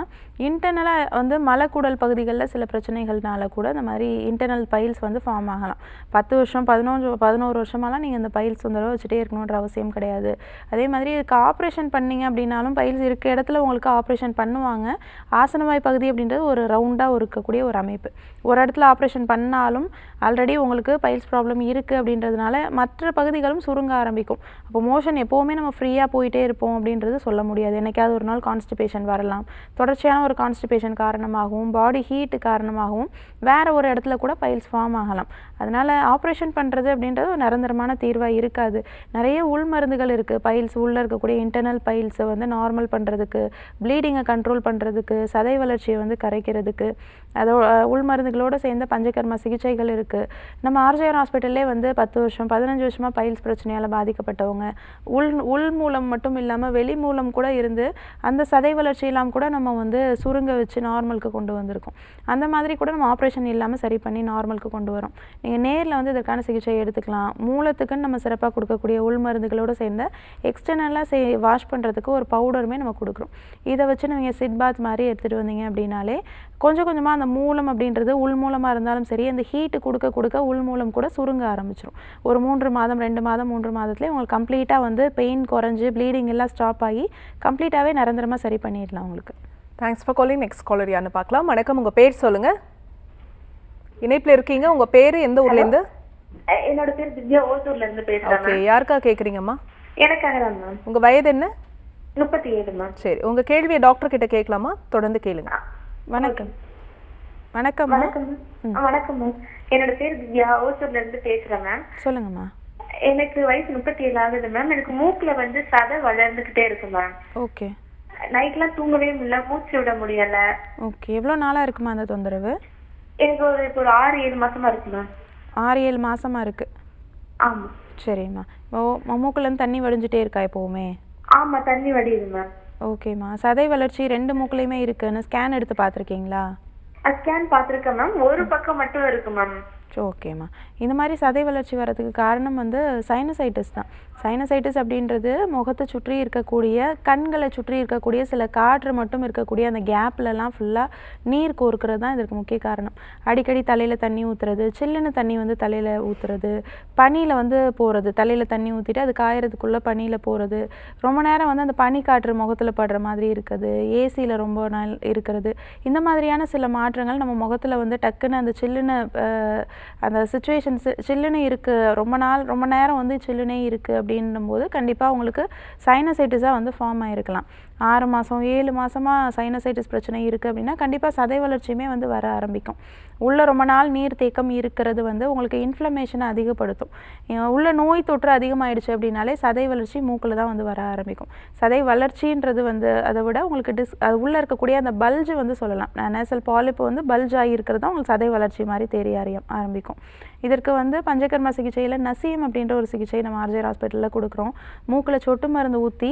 [SPEAKER 3] இன்டர்னலாக வந்து மலக்குடல் பகுதிகளில் சில பிரச்சனைகள்னால கூட இந்த மாதிரி இன்டர்னல் பைல்ஸ் வந்து ஃபார்ம் ஆகலாம். 10 வருஷம் 11 வருஷமாலாம் நீங்கள் இந்த பைல்ஸ் தொந்தரவு வச்சுட்டே இருக்கணுன்ற அவசியம் கிடையாது. அதே மாதிரி இதுக்கு ஆப்ரேஷன் பண்ணிங்க அப்படின்னாலும் பைல்ஸ் இருக்க இடத்துல உங்களுக்கு ஆப்ரேஷன் பண்ணுவாங்க. ஆசனவாய் பகுதி அப்படின்றது ஒரு ரவுண்டாக இருக்கக்கூடிய ஒரு அமைப்பு. ஒரு இடத்துல ஆப்ரேஷன் பண்ணாலும் ஆல்ரெடி உங்களுக்கு பைல்ஸ் ப்ராப்ளம் இருக்குது அப்படின்றதுனால மற்ற பகுதிகளும் சுருங்க ஆரம்பிக்கும். அப்போ மோஷன் எப்போவுமே நம்ம ஃப்ரீயாக போயிட்டே இருப்போம் அப்படின்றது சொல்ல முடியாது. என்னைக்காவது ஒரு நாள் கான்ஸ்டிபேஷன் வரலாம். தொடர்ச்சியான ஒரு கான்ஸ்டிபேஷன் காரணமாகவும் பாடி ஹீட்டு காரணமாகவும் வேறு ஒரு இடத்துல கூட பைல்ஸ் ஃபார்ம் ஆகலாம். அதனால் ஆப்ரேஷன் பண்ணுறது அப்படின்றது ஒரு நிரந்தரமான தீர்வாக இருக்காது. நிறைய உள் மருந்துகள் இருக்குது. பைல்ஸ் உள்ளே இருக்கக்கூடிய இன்டர்னல் பைல்ஸை வந்து நார்மல் பண்ணுறதுக்கு, ப்ளீடிங்கை கண்ட்ரோல் பண்ணுறதுக்கு, சதை வளர்ச்சியை வந்து கரைக்கிறதுக்கு உள் மருந்துகளோடு சேர்ந்த பஞ்சகர்மா சிகிச்சைகள் இருக்குது. நம்ம ஆர்ஜிஆர் ஹாஸ்பிட்டல்லே வந்து 10 வருஷம் 15 வருஷமாக பைல்ஸ் பிரச்சனையால் பாதிக்கப்பட்டவங்க உள் மூலம் மட்டும் இல்லாமல் வெளி மூலம் கூட இருந்து அந்த சதை வளர்ச்சியெல்லாம் கூட நம்ம வந்து சுருங்க வச்சு நார்மலுக்கு கொண்டு வந்திருக்கோம். அந்த மாதிரி கூட நம்ம ஆப்ரேஷன் இல்லாமல் சரி பண்ணி நார்மலுக்கு கொண்டு வரோம். நீங்கள் நேரில் வந்து இதற்கான சிகிச்சை எடுத்துக்கலாம். மூலத்துக்குன்னு நம்ம சிறப்பாக கொடுக்கக்கூடிய உள் மருந்துகளோடு சேர்ந்த எக்ஸ்டர்னலாக வாஷ் பண்ணுறதுக்கு ஒரு பவுடருமே நம்ம கொடுக்குறோம். இதை வச்சு நீங்கள் சிட் பாத் மாதிரி எடுத்துகிட்டு வந்தீங்க அப்படின்னாலே கொஞ்சம் கொஞ்சமாக அந்த மூலம் அப்படின்றது உள் மூலமாக இருந்தாலும் சரி, அந்த ஹீட்டு கொடுக்க கொடுக்க உள் மூலம் கூட சுருங்க ஆரம்பிச்சிடும். ஒரு 3 மாதம் 2 மாதம் 3 மாதத்துலேயே உங்களுக்கு கம்ப்ளீட்டாக வந்து பெயின் குறைஞ்சி ப்ளீடிங் எல்லாம் ஸ்டாப் ஆகி கம்ப்ளீட்டாகவே நிரந்தரமாக சரி பண்ணிடலாம் உங்களுக்கு.
[SPEAKER 2] Thanks for calling. Next caller யாருன்னு பார்க்கலாம். வணக்கம், உங்கள் பேர் சொல்லுங்கள். இணைப்பில் இருக்கீங்க. உங்கள் பேர் எந்த ஊர்லேருந்து?
[SPEAKER 6] என்னோட பேர் திவ்யா, ஓசூர்ல இருந்து பேசுறேன்.
[SPEAKER 2] ஓகே, யாருக்கா கேட்குறீங்கம்மா?
[SPEAKER 6] எனக்காக தான் மேம்.
[SPEAKER 2] உங்கள் வயது என்ன?
[SPEAKER 6] 37 மேம்.
[SPEAKER 2] சரி, உங்கள் கேள்வியை டாக்டர் கிட்ட கேட்கலாமா? தொடர்ந்து கேளுங்க.
[SPEAKER 3] வணக்கம். வணக்கம்
[SPEAKER 6] வணக்கம் வணக்கம் மேம். என்னோட பேர் திவ்யா, ஓசூர்ல இருந்து பேசுறேன் மேம்.
[SPEAKER 3] சொல்லுங்கம்மா.
[SPEAKER 6] எனக்கு வயசு 37 ஆகுது மேம். எனக்கு மூக்குல வந்து சதை வளர்ந்துகிட்டே இருக்கு மேம்.
[SPEAKER 3] ஓகே.
[SPEAKER 6] நைட்லாம் தூங்கவே முடியல, மூச்சு விட முடியல.
[SPEAKER 3] ஓகே, எவ்வளோ நாளாக இருக்குமா அந்த தொந்தரவு?
[SPEAKER 6] எனக்கு இப்போ ஒரு 6-7 மாசமா இருக்கு மேம்.
[SPEAKER 3] 6-7 மாசமா இருக்கு.
[SPEAKER 6] ஆமா.
[SPEAKER 3] சரிம்மா. இப்போ மூக்குலேருந்து தண்ணி வடிஞ்சிட்டே இருக்கா எப்போவுமே?
[SPEAKER 6] ஆமா, தண்ணி வடியுது மேம்.
[SPEAKER 3] ஓகேம்மா. சதை வளர்ச்சி 2 மூக்குலையுமே இருக்குன்னு ஸ்கேன் எடுத்து பார்த்துருக்கீங்களா?
[SPEAKER 6] ஸ்கேன் பார்த்துருக்கேன் மேம். ஒரு பக்கம் மட்டும் இருக்கு மேம்.
[SPEAKER 3] ஓகேம்மா. இந்த மாதிரி சதை வளர்ச்சி வரதுக்கு காரணம் வந்து சைனசைட்டிஸ் தான். சைனசைட்டிஸ் அப்படின்றது முகத்தை சுற்றி இருக்கக்கூடிய, கண்களை சுற்றி இருக்கக்கூடிய சில காற்று மட்டும் இருக்கக்கூடிய அந்த கேப்லலாம் ஃபுல்லாக நீர் கோர்க்கிறது தான் இதற்கு முக்கிய காரணம். அடிக்கடி தலையில் தண்ணி ஊற்றுறது, சில்லுன்னு தண்ணி வந்து தலையில் ஊற்றுறது, பனியில் வந்து போகிறது, தலையில் தண்ணி ஊற்றிட்டு அது காயறதுக்குள்ளே பனியில் போகிறது, ரொம்ப நேரம் வந்து அந்த பனி காற்று முகத்தில் படுற மாதிரி இருக்குது, ஏசியில் ரொம்ப நாள் இருக்கிறது, இந்த மாதிரியான சில மாற்றங்கள் நம்ம முகத்தில் வந்து டக்குன்னு அந்த சில்லுன்னு அந்த சுச்சுவேஷன்ஸ் சில்லுன்னு இருக்குது, ரொம்ப நேரம் வந்து சில்லுனே இருக்குது அப்படின்னும் போது கண்டிப்பாக உங்களுக்கு சைனசைட்டிஸாக வந்து ஃபார்ம் ஆகிருக்கலாம். 6 மாதம் 7 மாதமாக சைனசைட்டிஸ் பிரச்சனை இருக்குது அப்படின்னா கண்டிப்பாக சதை வளர்ச்சியுமே வந்து வர ஆரம்பிக்கும். உள்ள ரொம்ப நாள் நீர் தேக்கம் இருக்கிறது வந்து உங்களுக்கு இன்ஃப்ளமேஷனை அதிகப்படுத்தும். உள்ள நோய் தொற்று அதிகமாகிடுச்சு அப்படின்னாலே சதை வளர்ச்சி மூக்கில் தான் வந்து வர ஆரம்பிக்கும். சதை வளர்ச்சின்றது வந்து அதை விட உங்களுக்கு அது உள்ளே இருக்கக்கூடிய அந்த பல்ஜ் வந்து சொல்லலாம். நேசல் பாலிப் வந்து பல்ஜ் ஆகியிருக்கிறது தான் உங்களுக்கு சதை வளர்ச்சி மாதிரி தெரிய ஆரம்பிக்கும். இதற்கு வந்து பஞ்சகர்மா சிகிச்சையில் நசீம் அப்படின்ற ஒரு சிகிச்சை நம்ம ஆர்ஜிஆர் ஹாஸ்பிட்டலில் கொடுக்குறோம். மூக்கில் சொட்டு மருந்து ஊற்றி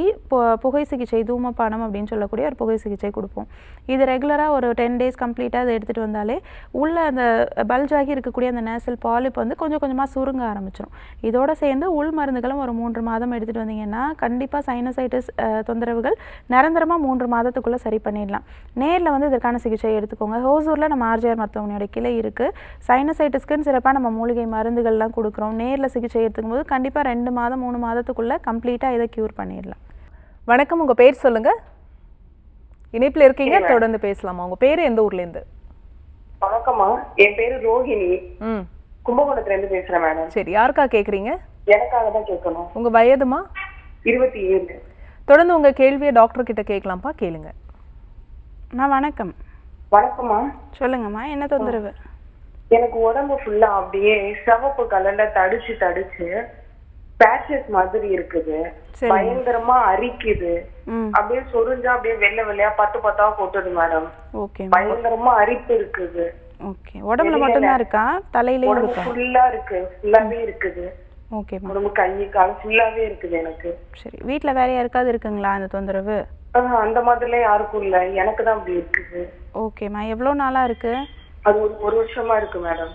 [SPEAKER 3] புகை சிகிச்சை, தூமப்பானம் அப்படின்னு சொல்லக்கூடிய ஒரு புகை சிகிச்சை கொடுப்போம். இது ரெகுலராக ஒரு 10 days கம்ப்ளீட்டாக அதை எடுத்துகிட்டு வந்தாலே உள்ள அந்த பல்ஜாகி இருக்கக்கூடிய அந்த நேசல் பாலிப் வந்து கொஞ்சம் கொஞ்சமாக சுருங்க ஆரம்பிச்சிடும். இதோடு சேர்ந்து உள் மருந்துகளும் ஒரு 3 மாதம் எடுத்துகிட்டு வந்தீங்கன்னா கண்டிப்பாக சைனசைட்டிஸ் தொந்தரவுகள் நிரந்தரமாக 3 மாதத்துக்குள்ளே சரி பண்ணிடலாம். நேரில் வந்து இதற்கான சிகிச்சை எடுத்துக்கோங்க. ஹோசூரில் நம்ம ஆர்ஜிஆர் மருத்துவமனையோட கிளை இருக்குது. சைனசைட்டிஸ்க்குன்னு சிறப்பாக நம்ம மூலிகை மருந்துகள்லாம் கொடுக்குறோம். நேரில் சிகிச்சை எடுத்துக்கும் போது கண்டிப்பாக 2 மாதம் 3 மாதத்துக்குள்ளே கம்ப்ளீட்டாக இதை க்யூர் பண்ணிடலாம்.
[SPEAKER 2] வணக்கம், உங்கள் பேர் சொல்லுங்கள். இணைப்பில் இருக்கீங்க, தொடர்ந்து பேசலாமா? உங்கள் பேர் எந்த ஊர்லேருந்து?
[SPEAKER 7] வணக்கம்மா, என் பேரு ரோஹிணி. கும்பகோணத்துல இருந்து பேசுறேன் மேடம்.
[SPEAKER 2] சரி, யாருக்கா கேட்குறீங்க?
[SPEAKER 7] எனக்காக தான் கேட்கணும்.
[SPEAKER 2] உங்கள் வயதுமா?
[SPEAKER 7] 27.
[SPEAKER 2] தொடர்ந்து உங்கள் கேள்வியை டாக்டர் கிட்ட கேட்கலாம்ப்பா, கேளுங்க.
[SPEAKER 3] வணக்கம்.
[SPEAKER 7] வணக்கம்மா,
[SPEAKER 3] சொல்லுங்கம்மா, என்ன தொந்தரவு?
[SPEAKER 7] எனக்கு உடம்பு ஃபுல்லா அப்படியே சிவப்பு கலர்ல தடிச்சு பேச்சஸ் மாதிரி இருக்குது. பயங்கரமா அரிக்குது. அப்படியே சொரிஞ்சா அப்படியே வெள்ளை வெள்ளையா பத்தா கொட்டுது மேடம்.
[SPEAKER 3] ஓகே,
[SPEAKER 7] பயங்கரமா அரிப்பு இருக்குது.
[SPEAKER 3] ஓகே, உடம்புல மட்டும் தான் இருக்கா? தலையிலயும் இருக்கா?
[SPEAKER 7] ஃபுல்லா இருக்கு, ஃபுல்லாவே இருக்குது.
[SPEAKER 3] ஓகே,
[SPEAKER 7] உடம்பு கை கால் ஃபுல்லாவே இருக்குது எனக்கு.
[SPEAKER 3] சரி, வீட்ல வேற யாருக்காவது இருக்குங்களா அந்த தொந்தரவு?
[SPEAKER 7] அந்த மாதிரிலாம் யாருக்கும் இல்ல, எனக்கு தான் அப்படி இருக்குது.
[SPEAKER 3] ஓகேம்மா, எவ்வளவு நாளா இருக்கு?
[SPEAKER 7] அது ஒரு வருஷமா இருக்கு மேடம்.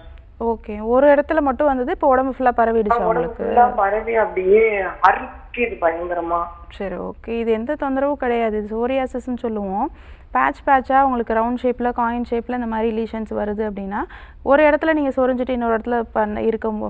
[SPEAKER 3] ஓகே, ஒரு இடத்துல மட்டும் வந்தது, இப்போ உடம்பு ஃபுல்லா பரவிடுச்சு உங்களுக்கு?
[SPEAKER 7] பரவி அப்படியே அரிக்குது பயங்கரமா.
[SPEAKER 3] சரி, ஓகே, இது எந்த தொந்தரவும் கிடையாது. இது சோரியாசிஸ்ன்னு சொல்லுவோம். பேட்சாக உங்களுக்கு ரவுண்ட் ஷேப்பில், காயின் ஷேப்பில் இந்த மாதிரி லீஷன்ஸ் வருது அப்படின்னா ஒரு இடத்துல நீங்கள் சொரிஞ்சிட்டு இன்னொரு இடத்துல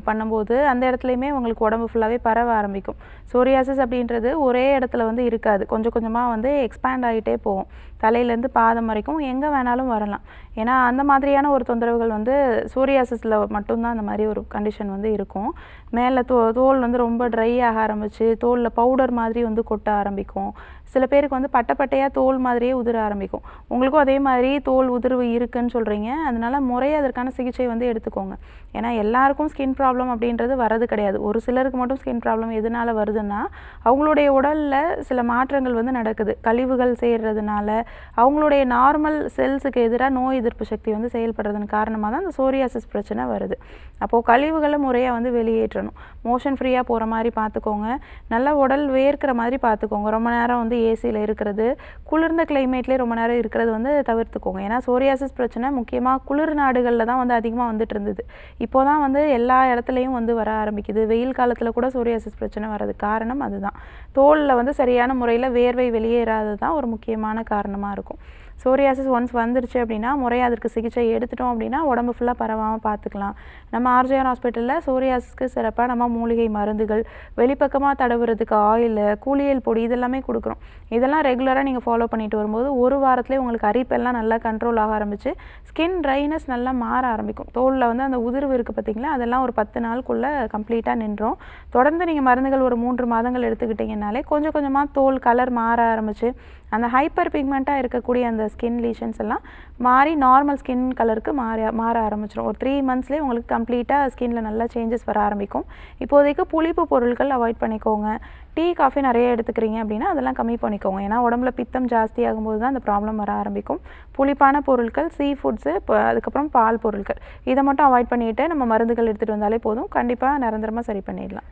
[SPEAKER 3] பண்ணும்போது அந்த இடத்துலையுமே உங்களுக்கு உடம்பு ஃபுல்லாகவே பரவ ஆரம்பிக்கும். சோரியாசிஸ் அப்படின்றது ஒரே இடத்துல வந்து இருக்காது, கொஞ்சம் கொஞ்சமாக வந்து எக்ஸ்பேண்ட் ஆகிட்டே போகும். தலையிலேருந்து பாதம் வரைக்கும் எங்கே வேணாலும் வரலாம். ஏன்னா அந்த மாதிரியான ஒரு தொந்தரவுகள் வந்து சோரியாசிஸில் மட்டும்தான் அந்த மாதிரி ஒரு கண்டிஷன் வந்து இருக்கும். மேலே தோல் வந்து ரொம்ப ட்ரை ஆக ஆரம்பிச்சு தோலில் பவுடர் மாதிரி வந்து கொட்ட ஆரம்பிக்கும். சில பேருக்கு வந்து பட்டையாக தோல் மாதிரியே உதிர ஆரம்பிக்கும். உங்களுக்கும் அதே மாதிரி தோல் உதிர்வு இருக்குன்னு சொல்கிறீங்க. அதனால முறையாக அதற்கான சிகிச்சை வந்து எடுத்துக்கோங்க. ஏன்னா எல்லாருக்கும் ஸ்கின் ப்ராப்ளம் அப்படின்றது வரது கிடையாது. ஒரு சிலருக்கு மட்டும் ஸ்கின் ப்ராப்ளம் எதனால் வருதுன்னா அவங்களுடைய உடலில் சில மாற்றங்கள் வந்து நடக்குது. கழிவுகள் சேர்றதுனால அவங்களுடைய நார்மல் செல்ஸுக்கு எதிராக நோய் எதிர்ப்பு சக்தி வந்து செயல்படுறதுன்னு காரணமாக தான் அந்த சோரியாசிஸ் பிரச்சனை வருது. அப்போது கழிவுகளை முறையாக வந்து வெளியேற்றணும். மோஷன் ஃப்ரீயாக போகிற மாதிரி பார்த்துக்கோங்க. நல்லா உடல் வேர்க்கிற மாதிரி பார்த்துக்கோங்க. ரொம்ப நேரம் வந்து ஏசியில் இருக்கிறது, குளிர்ந்த கிளைமேட்லேயே ரொம்ப நேரம் இருக்கிறது வந்து தவிர்த்துக்கோங்க. ஏன்னா சோரியாசிஸ் பிரச்சனை முக்கியமாக குளிர் நாடுகளில் தான் வந்து அதிகமாக வந்துட்டு இருந்தது. இப்போ தான் வந்து எல்லா இடத்துலையும் வந்து வர ஆரம்பிக்குது. வெயில் காலத்தில் கூட சோரியாசிஸ் பிரச்சனை வர்றதுக்கு காரணம் அதுதான். தோலில் வந்து சரியான முறையில் வேர்வை வெளியேறாதது தான் ஒரு முக்கியமான காரணமாக இருக்கும். சோரியாசிஸ் ஒன்ஸ் வந்துருச்சு அப்படின்னா முறையாக அதற்கு சிகிச்சை எடுத்துட்டோம் அப்படின்னா உடம்பு ஃபுல்லாக பரவாமல் பார்த்துக்கலாம். நம்ம ஆர்ஜிஆர் ஹாஸ்பிட்டலில் சோரியாசிஸ்க்கு சிறப்பாக நம்ம மூலிகை மருந்துகள், வெளிப்பக்கமாக தடவுறதுக்கு ஆயில், கூலியல் பொடி இதெல்லாமே கொடுக்குறோம். இதெல்லாம் ரெகுலராக நீங்கள் ஃபாலோ பண்ணிட்டு வரும்போது ஒரு வாரத்துலேயே உங்களுக்கு அரிப்பெல்லாம் நல்லா கண்ட்ரோல் ஆக ஆரம்பிச்சு ஸ்கின் ட்ரைனஸ் நல்லா மாற ஆரம்பிக்கும். தோலில் வந்து அந்த உதிர்வு இருக்குது பார்த்திங்களா, அதெல்லாம் ஒரு 10 நாளுக்குள்ளே கம்ப்ளீட்டாக நின்றோம். தொடர்ந்து நீங்கள் மருந்துகள் ஒரு 3 மாதங்கள் எடுத்துக்கிட்டிங்கனாலே கொஞ்சம் கொஞ்சமாக தோல் கலர் மாற ஆரம்பிச்சு அந்த ஹைப்பர் பிக்மெண்ட்டாக இருக்கக்கூடிய அந்த ஸ்கின் லீஷன்ஸ் எல்லாம் மாறி நார்மல் ஸ்கின் கலருக்கு மாற ஆரம்பிச்சிடும். ஒரு 3 monthsலேயே உங்களுக்கு கம்ப்ளீட்டாக ஸ்கின்னில் நல்லா சேஞ்சஸ் வர ஆரம்பிக்கும். இப்போதைக்கு புளிப்பு பொருட்கள் அவாய்ட் பண்ணிக்கோங்க. டீ, காஃபி நிறைய எடுத்துக்கிறீங்க அப்படின்னா அதெல்லாம் கம்மி பண்ணிக்கோங்க. ஏன்னா உடம்புல பித்தம் ஜாஸ்தி ஆகும்போது தான் அந்த ப்ராப்ளம் வர ஆரம்பிக்கும். புளிப்பான பொருட்கள், சீ ஃபுட்ஸு, அதுக்கப்புறம் பால் பொருட்கள் இதை மட்டும் அவாய்ட் பண்ணிவிட்டு நம்ம மருந்துகள் எடுத்துகிட்டு வந்தாலே போதும். கண்டிப்பாக நிரந்தரமாக சரி பண்ணிடலாம்.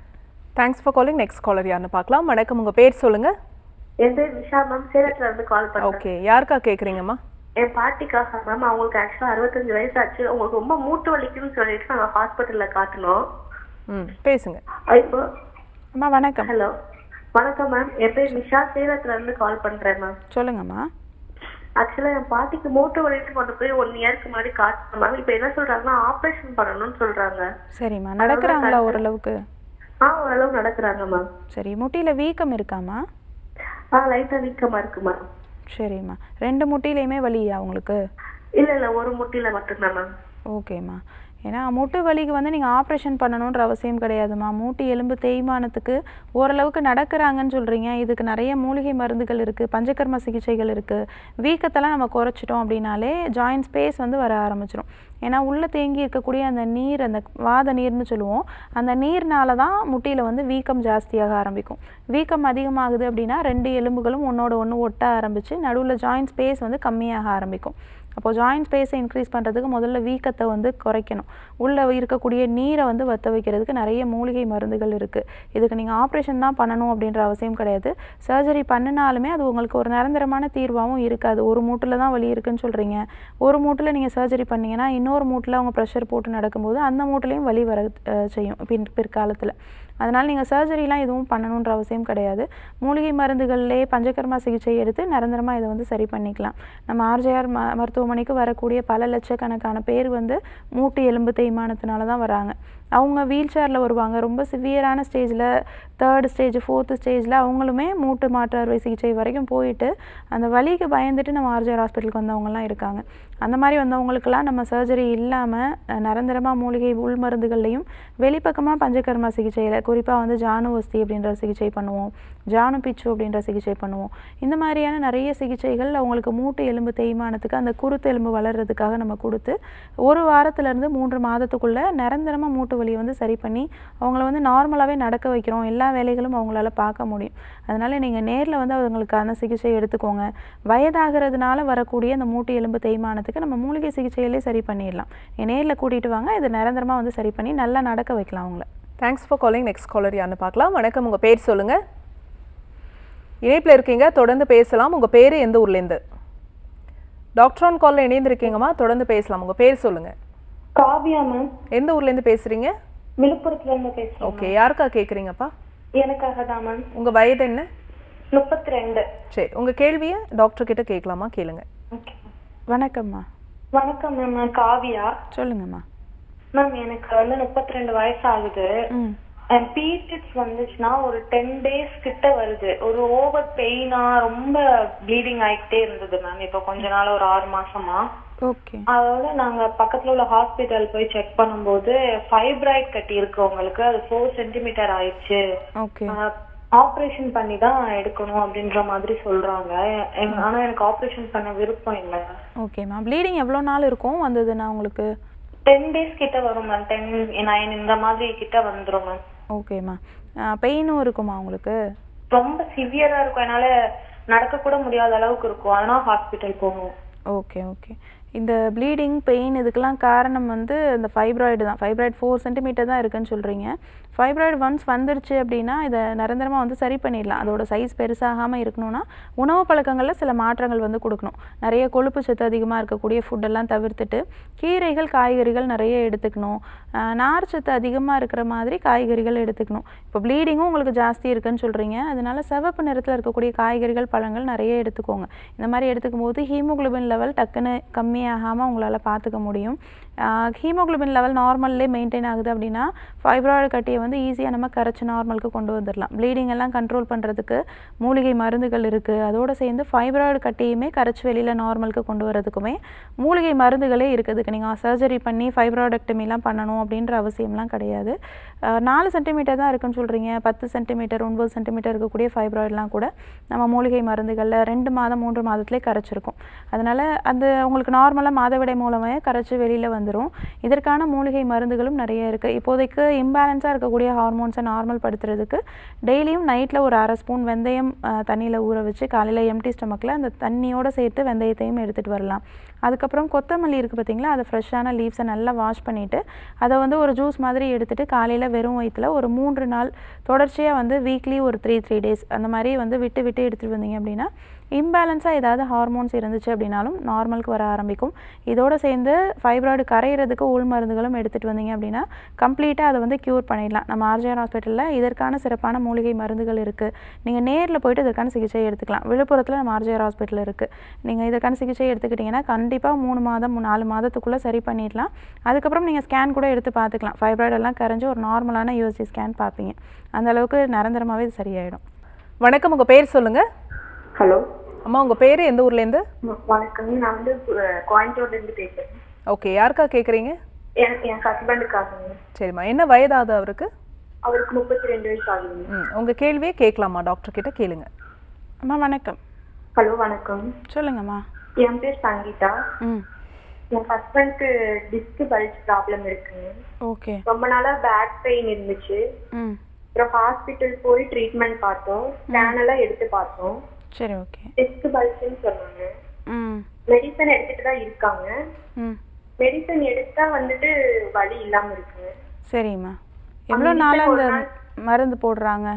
[SPEAKER 2] Thanks for calling. Next caller யாருன்னு பார்க்கலாம். வணக்கம், உங்கள் பேர் சொல்லுங்கள்.
[SPEAKER 6] என் பேர் விஷா மேம், சேலத்துல இருந்து கால் பண்ணுறேன்.
[SPEAKER 2] ஓகே, யாருக்கா கேட்குறீங்கம்மா?
[SPEAKER 6] என் பாட்டிக்காக மேம். அவங்களுக்கு ஆக்சுவலாக 65 வயசாச்சு. அவங்களுக்கு ரொம்ப மூட்டு வலிக்குன்னு சொல்லிட்டு நாங்கள் ஹாஸ்பிட்டலில் காட்டினோம்.
[SPEAKER 2] பேசுங்க.
[SPEAKER 6] இப்போ
[SPEAKER 3] அம்மா வணக்கம்.
[SPEAKER 6] ஹலோ, வணக்கம் மேம். என் பேர் விஷா, சேலத்துல இருந்து கால் பண்ணுறேன் மேம்.
[SPEAKER 3] சொல்லுங்கம்மா.
[SPEAKER 6] ஆக்சுவலாக என் பாட்டிக்கு மூட்டு வலிக்கு கொண்டு போய் 1 இயருக்கு முன்னாடி காட்டினோம் மேம். இப்போ என்ன சொல்கிறாங்கன்னா ஆப்ரேஷன் பண்ணணும்னு சொல்கிறாங்க.
[SPEAKER 3] சரிம்மா, நடக்கிறாங்களா ஓரளவுக்கு?
[SPEAKER 6] ஓரளவு நடக்கிறாங்க மேம்.
[SPEAKER 3] சரி, முட்டியில் வீக்கம் இருக்காம்மா?
[SPEAKER 6] லைட்டாக வீக்கமாக இருக்கு மேம்.
[SPEAKER 3] சரிம்மா, 2 முட்டிலையுமே வலியா உங்களுக்கு?
[SPEAKER 6] இல்லை ஒரு முட்டியில் மட்டும்தான் மேம்.
[SPEAKER 3] ஓகேம்மா, ஏன்னா மூட்டு வலிக்கு வந்து நீங்கள் ஆப்ரேஷன் பண்ணணுன்ற அவசியம் கிடையாதுமா. மூட்டு எலும்பு தேய்மானத்துக்கு ஓரளவுக்கு நடக்கிறாங்கன்னு சொல்கிறீங்க. இதுக்கு நிறைய மூலிகை மருந்துகள் இருக்குது, பஞ்சகர்ம சிகிச்சைகள் இருக்குது. வீக்கத்தெல்லாம் நம்ம குறைச்சிட்டோம் அப்படின்னாலே ஜாயின்ட் ஸ்பேஸ் வந்து வர ஆரம்பிச்சிடும். ஏன்னா உள்ளே தேங்கி இருக்கக்கூடிய அந்த நீர், அந்த வாத நீர்னு சொல்லுவோம், அந்த நீர்னால தான் முட்டியில் வந்து வீக்கம் ஜாஸ்தியாக ஆரம்பிக்கும். வீக்கம் அதிகமாகுது அப்படின்னா 2 எலும்புகளும் ஒன்றோட ஒன்று ஒட்ட ஆரம்பித்து நடுவில் ஜாயின்ட் ஸ்பேஸ் வந்து கம்மியாக ஆரம்பிக்கும். அப்போது ஜாயின்ட் ஸ்பேஸை இன்க்ரீஸ் பண்ணுறதுக்கு முதல்ல வீக்கத்தை வந்து குறைக்கணும். உள்ளே இருக்கக்கூடிய நீரை வந்து வற்ற வைக்கிறதுக்கு நிறைய மூலிகை மருந்துகள் இருக்குது. இதுக்கு நீங்கள் ஆப்ரேஷன் தான் பண்ணணும் அப்படின்ற அவசியம் கிடையாது. சர்ஜரி பண்ணினாலுமே அது உங்களுக்கு ஒரு நிரந்தரமான தீர்வாகவும் இருக்காது. ஒரு மூட்டில் தான் வலி இருக்குன்னு சொல்கிறீங்க, ஒரு மூட்டில் நீங்கள் சர்ஜரி பண்ணிங்கன்னா இன்னொரு மூட்டில் அவங்க ப்ரெஷர் போட்டு நடக்கும்போது அந்த மூட்டிலையும் வலி வர செய்யும் பிற்காலத்தில். அதனால் நீங்கள் சர்ஜரிலாம் எதுவும் பண்ணணுன்ற அவசியம் கிடையாது. மூலிகை மருந்துகள்லே பஞ்சகர்மா சிகிச்சை எடுத்து நிரந்தரமாக இதை வந்து சரி பண்ணிக்கலாம். நம்ம ஆர்ஜேஆர் மருத்துவமனைக்கு வரக்கூடிய பல லட்சக்கணக்கான பேர் வந்து மூட்டு எலும்பு தேய்மானத்தினால தான் வராங்க. அவங்க வீல் சேரில் வருவாங்க. ரொம்ப சிவியரான ஸ்டேஜில் 3rd ஸ்டேஜ் 4th ஸ்டேஜில் அவங்களுமே மூட்டு மாற்று அறுவை சிகிச்சை வரைக்கும் போயிட்டு அந்த வலிக்கு பயந்துட்டு நம்ம ஆர்ஜேஆர் ஹாஸ்பிட்டலுக்கு வந்தவங்கலாம் இருக்காங்க. அந்த மாதிரி வந்தவங்களுக்கெல்லாம் நம்ம சர்ஜரி இல்லாமல் நிரந்தரமாக மூலிகை உள் மருந்துகள்லையும் வெளிப்பக்கமாக பஞ்சகர்மா சிகிச்சையில் குறிப்பாக வந்து ஜானுவஸ்தி அப்படின்ற சிகிச்சை பண்ணுவோம், ஜானு பிச்சு அப்படின்ற சிகிச்சை பண்ணுவோம். இந்த மாதிரியான நிறைய சிகிச்சைகள் அவங்களுக்கு மூட்டு எலும்பு தேய்மானத்துக்கு அந்த குருத்து எலும்பு வளர்கிறதுக்காக நம்ம கொடுத்து 1 வாரத்துலேருந்து 3 மாதத்துக்குள்ளே நிரந்தரமாக மூட்டு வலியை வந்து சரி பண்ணி அவங்கள வந்து நார்மலாகவே நடக்க வைக்கிறோம். எல்லா வேலைகளும் அவங்களால பார்க்க முடியும். அதனால் நீங்கள் நேரில் வந்து அவங்களுக்கான சிகிச்சை எடுத்துக்கோங்க. வயதாகிறதுனால வரக்கூடிய அந்த மூட்டு எலும்பு தேய்மானத்துக்கு நம்ம மூலிகை சிகிச்சையிலே சரி பண்ணிடலாம். நேரில் கூட்டிகிட்டு வாங்க, இது நிரந்தரமாக வந்து சரி பண்ணி நல்லா நடக்க வைக்கலாம் அவங்கள.
[SPEAKER 2] Thanks for calling. Next caller யாருன்னு பார்க்கலாம். வணக்கம், உங்கள் பேர் சொல்லுங்கள். இணைப்பில் இருக்கீங்க, தொடர்ந்து பேசலாம். உங்கள் பேர் எந்த ஊர்லேருந்து? டாக்டர் ஆன் காலில் இணைந்திருக்கீங்கம்மா, தொடர்ந்து பேசலாம். உங்கள் பேர் சொல்லுங்கள்.
[SPEAKER 8] காவியா மேம்.
[SPEAKER 2] எந்த ஊர்லேருந்து பேசுகிறீங்க?
[SPEAKER 8] விழுப்புரத்துலேருந்து பேசுகிறேன்.
[SPEAKER 2] ஓகே, யாருக்கா கேட்குறீங்கப்பா?
[SPEAKER 8] எனக்காக தான் மேம்.
[SPEAKER 2] உங்கள் வயது என்ன?
[SPEAKER 8] 32.
[SPEAKER 2] சரி, உங்கள் கேள்வியை டாக்டர் கிட்ட கேட்கலாமா? கேளுங்க.
[SPEAKER 8] ஓகே.
[SPEAKER 3] வணக்கம்மா.
[SPEAKER 8] வணக்கம் மேம், நான் காவியா.
[SPEAKER 3] சொல்லுங்கம்மா.
[SPEAKER 8] மேம் எனக்கு வந்து 32 வயசு ஆகுது. பீரியட்ஸ் வந்துச்சுன்னா ஒரு 10 days கிட்ட வருது. ஒரு ஓவர் பெயினா ரொம்ப ப்ளீடிங் ஆகிட்டே இருந்தது மேம். இப்போ கொஞ்ச நாள் ஒரு 6 மாசமா.
[SPEAKER 3] ஓகே.
[SPEAKER 8] அதோட நாங்க பக்கத்துல உள்ள ஹாஸ்பிட்டல் போய் செக் பண்ணும்போது ஃபைப்ராய்ட் கட்டி இருக்கு உங்களுக்கு, அது 4 centimeter ஆயிடுச்சு,
[SPEAKER 3] ஓகே,
[SPEAKER 8] ஆப்ரேஷன் பண்ணி தான் எடுக்கணும் அப்படின்ற மாதிரி சொல்றாங்க. ஆனா எனக்கு ஆப்ரேஷன் பண்ண விருப்பம் இல்லை.
[SPEAKER 3] ஓகேம்மா. ப்ளீடிங் எவ்வளோ நாள் இருக்கும் வந்ததுன்னா உங்களுக்கு?
[SPEAKER 8] 10 days கிட்ட வரும் மேம். 10, 9 இந்த மாதிரி கிட்ட வந்துரும் மேம்.
[SPEAKER 3] ஓகேம்மா. பெயினும் இருக்குமா உங்களுக்கு?
[SPEAKER 8] ரொம்ப சிவியரா இருக்கும், என்னால நடக்க கூட முடியாத அளவுக்கு இருக்கும். அதனால ஹாஸ்பிட்டல் போகணும்.
[SPEAKER 3] Okay okay. இந்த ப்ளீடிங், பெயின் இதுக்கெல்லாம் காரணம் வந்து இந்த ஃபைப்ராய்டு தான். ஃபைப்ராய்டு 4 centimeter தான் இருக்குன்னு சொல்கிறீங்க. ஃபைப்ராய்டு ஒன்ஸ் வந்துடுச்சு அப்படின்னா இதை நிரந்தரமாக வந்து சரி பண்ணிடலாம். அதோட சைஸ் பெருசாகாமல் இருக்கணும்னா உணவு பழக்கங்களில் சில மாற்றங்கள் வந்து கொடுக்கணும். நிறைய கொழுப்பு சத்து அதிகமாக இருக்கக்கூடிய ஃபுட்டெல்லாம் தவிர்த்துட்டு கீரைகள், காய்கறிகள் நிறைய எடுத்துக்கணும். நார் சத்து அதிகமாக இருக்கிற மாதிரி காய்கறிகள் எடுத்துக்கணும். இப்போ ப்ளீடிங்கும் உங்களுக்கு ஜாஸ்தி இருக்குன்னு சொல்கிறீங்க, அதனால சிவப்பு நிறத்தில் இருக்கக்கூடிய காய்கறிகள், பழங்கள் நிறைய எடுத்துக்கோங்க. இந்த மாதிரி எடுத்துக்கும் போது ஹீமோகுளோபின் லெவல் டக்குன்னு கம்மியாகாமல் உங்களால் பார்த்துக்க முடியும். ஹீமோகுளோபின் லெவல் நார்மல்லே மெயின்டைன் ஆகுது அப்படின்னா ஃபைப்ராய்டு கட்டியை வந்து ஈஸியாக நம்ம கரைச்சி நார்மலுக்கு கொண்டு வந்துடலாம். ப்ளீடிங் எல்லாம் கண்ட்ரோல் பண்ணுறதுக்கு மூலிகை மருந்துகள் இருக்குது. அதோடு சேர்ந்து ஃபைப்ராய்டு கட்டியுமே கரைச்சி வெளியில் நார்மலுக்கு கொண்டு வரதுக்குமே மூலிகை மருந்துகளே இருக்குதுக்கு. நீங்கள் சர்ஜரி பண்ணி ஃபைப்ராய்டெக்டமிலாம் பண்ணணும் அப்படின்ற அவசியம்லாம் கிடையாது. 4 centimeter தான் இருக்குன்னு சொல்கிறீங்க. 10 centimeter 9 centimeter இருக்கக்கூடிய ஃபைப்ராய்டெலாம் கூட நம்ம மூலிகை மருந்துகளில் 2 மாதம் 3 மாதத்துலேயே கரைச்சிருக்கும். அதனால் அந்த உங்களுக்கு நார்மலாக மாதவிடை மூலமாக கரைச்சி வெளியில் வந்துடும். இதற்கான மூலிகை மருந்துகளும் நிறைய இருக்குது. இப்போதைக்கு இம்பேலன்ஸாக இருக்கக்கூடிய ஹார்மோன்ஸை நார்மல் படுத்துறதுக்கு டெய்லியும் நைட்டில் ஒரு 1/2 ஸ்பூன் வெந்தயம் தண்ணியில் ஊற வச்சு காலையில் எம்டி ஸ்டமக்கில் அந்த தண்ணியோடு சேர்த்து வெந்தயத்தையும் எடுத்துகிட்டு வரலாம். அதுக்கப்புறம் கொத்தமல்லி இருக்குது பார்த்தீங்களா, அதை ஃப்ரெஷ்ஷான லீவ்ஸை நல்லா வாஷ் பண்ணிவிட்டு அதை வந்து ஒரு ஜூஸ் மாதிரி எடுத்துகிட்டு காலையில் வெறும் வயிற்றில் ஒரு 3 நாள் தொடர்ச்சியாக வந்து வீக்லி ஒரு 3 days அந்த மாதிரி வந்து விட்டு விட்டு எடுத்துகிட்டு வந்தீங்க அப்படின்னா இம்பேலன்ஸாக ஏதாவது ஹார்மோன்ஸ் இருந்துச்சு அப்படின்னாலும் நார்மலுக்கு வர ஆரம்பிக்கும். இதோடு சேர்ந்து ஃபைப்ராய்டு கரையிறதுக்கு உள் மருந்துகளும் எடுத்துகிட்டு வந்தீங்க அப்படின்னா கம்ப்ளீட்டாக அதை வந்து க்யூர் பண்ணிடலாம். நம்ம ஆர்ஜிஆர் ஹாஸ்பிட்டலில் இதற்கான சிறப்பான மூலிகை மருந்துகள் இருக்குது. நீங்கள் நேரில் போய்ட்டு இதற்கான சிகிச்சை எடுத்துக்கலாம். விழுப்புரத்தில் நம்ம ஆர்ஜிஆர் ஹாஸ்பிட்டல் இருக்குது. நீங்கள் இதற்கான சிகிச்சை எடுத்துக்கிட்டிங்கன்னா கண்டிப்பாக 3 மாதம் 4 மாதத்துக்குள்ளே சரி பண்ணிடலாம். அதுக்கப்புறம் நீங்கள் ஸ்கேன் கூட எடுத்து பார்த்துக்கலாம். ஃபைப்ராய்டெல்லாம் கரைஞ்சி ஒரு நார்மலான யூஎஸ்ஜி ஸ்கேன் பார்ப்பீங்க. அந்தளவுக்கு நிரந்தரமாகவே இது சரியாயிடும்.
[SPEAKER 2] வணக்கம், உங்கள் பேர் சொல்லுங்கள்.
[SPEAKER 7] ஹலோ
[SPEAKER 2] அம்மா, உங்கள் பேர் எந்த ஊர்லேருந்து?
[SPEAKER 7] வணக்கம், நான் வந்து கோயம்புத்தூர்லேருந்து பேசுகிறேன்.
[SPEAKER 2] ஓகே, யாருக்கா கேட்குறீங்க?
[SPEAKER 6] என் ஹஸ்பண்டுக்காகுங்க.
[SPEAKER 2] சரிம்மா, என்ன வயதாகுது அவருக்கு?
[SPEAKER 6] அவருக்கு 32 வயசு ஆகுதுங்க.
[SPEAKER 2] உங்கள் கேள்வியே கேட்கலாமா? டாக்டர் கிட்ட கேளுங்க.
[SPEAKER 3] அம்மா வணக்கம்.
[SPEAKER 6] ஹலோ வணக்கம்.
[SPEAKER 3] சொல்லுங்கம்மா.
[SPEAKER 6] என் பேர் சங்கீதா. என் ஹஸ்பண்ட்க்கு டிஸ்க் பல்ஜ் ப்ராப்ளம் இருக்குங்க.
[SPEAKER 3] ஓகே.
[SPEAKER 6] ரொம்ப நாளா பேக் பெயின் இருந்துச்சு. அப்புறம் ஹாஸ்பிட்டல் போய் ட்ரீட்மெண்ட் பார்த்தோம், ஸ்கேன் எல்லாம் எடுத்து பார்த்தோம்.
[SPEAKER 3] சரி, ஓகே.
[SPEAKER 6] டிஸ்க் பல்ஜ்னு சொன்னாங்க. மெடிசன் எடுத்துட்டு தான் இருக்காங்க. மெடிசன் எடுத்தா வந்துட்டு வலி இல்லாம இருக்கு.
[SPEAKER 3] சரிம்மா. எவ்வளோ நாளா அந்த மருந்து போடுறாங்க?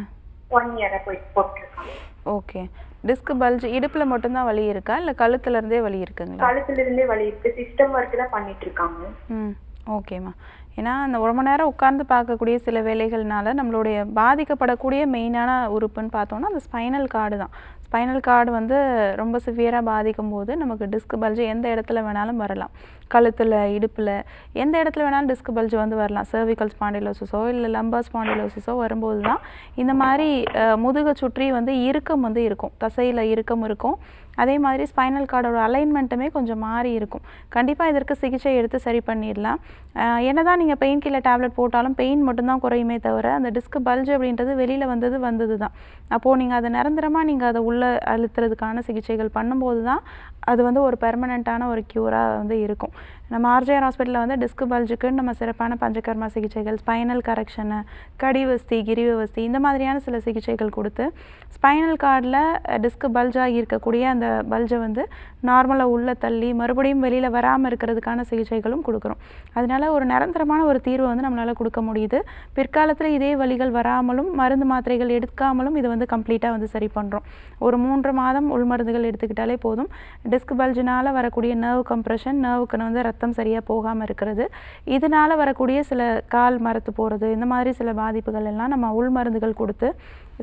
[SPEAKER 6] 1 இயரா போட்டுருக்காங்க.
[SPEAKER 3] ஓகே. டிஸ்க் பல்ஜ் இடுப்பில் மட்டும்தான் வலி இருக்கா இல்லை கழுத்துல இருந்தே வலி இருக்குங்களா?
[SPEAKER 6] கழுத்துல இருந்தே வலி இருக்கு. சிஸ்டம் ஒர்க் தான் பண்ணிட்டு இருக்காங்க.
[SPEAKER 3] ஓகேம்மா. ஏன்னா அந்த ரொம்ப நேரம் உட்கார்ந்து பார்க்கக்கூடிய சில வேலைகள்னால நம்மளுடைய பாதிக்கப்படக்கூடிய மெயினான உறுப்புன்னு பார்த்தோன்னா அந்த ஸ்பைனல் கார்டு தான். ஸ்பைனல் கார்டு வந்து ரொம்ப சிவியராக பாதிக்கும் போது நமக்கு டிஸ்க் பல்ஜ் எந்த இடத்துல வேணாலும் வரலாம். கழுத்தில், இடுப்பில், எந்த இடத்துல வேணாலும் டிஸ்க் பல்ஜ் வந்து வரலாம். சர்விக்கல் ஸ்பாண்டிலோசிஸோ இல்லை லம்பர் ஸ்பாண்டிலோசிஸோ வரும்போது தான் இந்த மாதிரி முதுகை சுற்றி வந்து இறுக்கம் வந்து இருக்கும், தசையில் இறுக்கம் இருக்கும். அதே மாதிரி ஸ்பைனல் கார்டோட அலைன்மெண்ட்டுமே கொஞ்சம் மாறி இருக்கும். கண்டிப்பாக இதற்கு சிகிச்சை எடுத்து சரி பண்ணிடலாம். என்ன தான் நீங்கள் பெயின் கில்லர் டேப்லெட் போட்டாலும் பெயின் மட்டும்தான் குறையுமே தவிர அந்த டிஸ்க் பல்ஜ் அப்படின்றது வெளியில் வந்தது தான். அப்போது நீங்கள் அதை நிரந்தரமாக நீங்கள் அதை உள்ளே அழுத்துறதுக்கான சிகிச்சைகள் பண்ணும்போது தான் அது வந்து ஒரு பெர்மனண்ட்டான ஒரு க்யூராக வந்து இருக்கும். நம்ம ஆர்ஜிஆர் ஹாஸ்பிட்டலில் வந்து டிஸ்க் பல்ஜுக்குன்னு நம்ம சிறப்பான பஞ்சகர்மா சிகிச்சைகள், ஸ்பைனல் கரெக்ஷனு, கடிவஸ்தி, கிரிவஸ்தி இந்த மாதிரியான சில சிகிச்சைகள் கொடுத்து ஸ்பைனல் கார்டில் டிஸ்க் பல்ஜாக இருக்கக்கூடிய அந்த பல்ஜை வந்து நார்மலாக உள்ளே தள்ளி மறுபடியும் வெளியில் வராமல் இருக்கிறதுக்கான சிகிச்சைகளும் கொடுக்குறோம். அதனால ஒரு நிரந்தரமான ஒரு தீர்வு வந்து நம்மளால் கொடுக்க முடியுது. பிற்காலத்தில் இதே வலிகள் வராமலும் மருந்து மாத்திரைகள் எடுக்காமலும் இது வந்து கம்ப்ளீட்டாக வந்து சரி பண்ணுறோம். ஒரு 3 மாதம் உள்மருந்துகள் எடுத்துக்கிட்டாலே போதும். டிஸ்க் பல்ஜினால் வரக்கூடிய நர்வ் கம்ப்ரெஷன், நர்வுக்கு வந்து ரத்தம் சரியாக போகாமல் இருக்கிறது, இதனால் வரக்கூடிய சில கால் மரத்து போகிறது, இந்த மாதிரி சில பாதிப்புகள் எல்லாம் நம்ம உள்மருந்துகள் கொடுத்து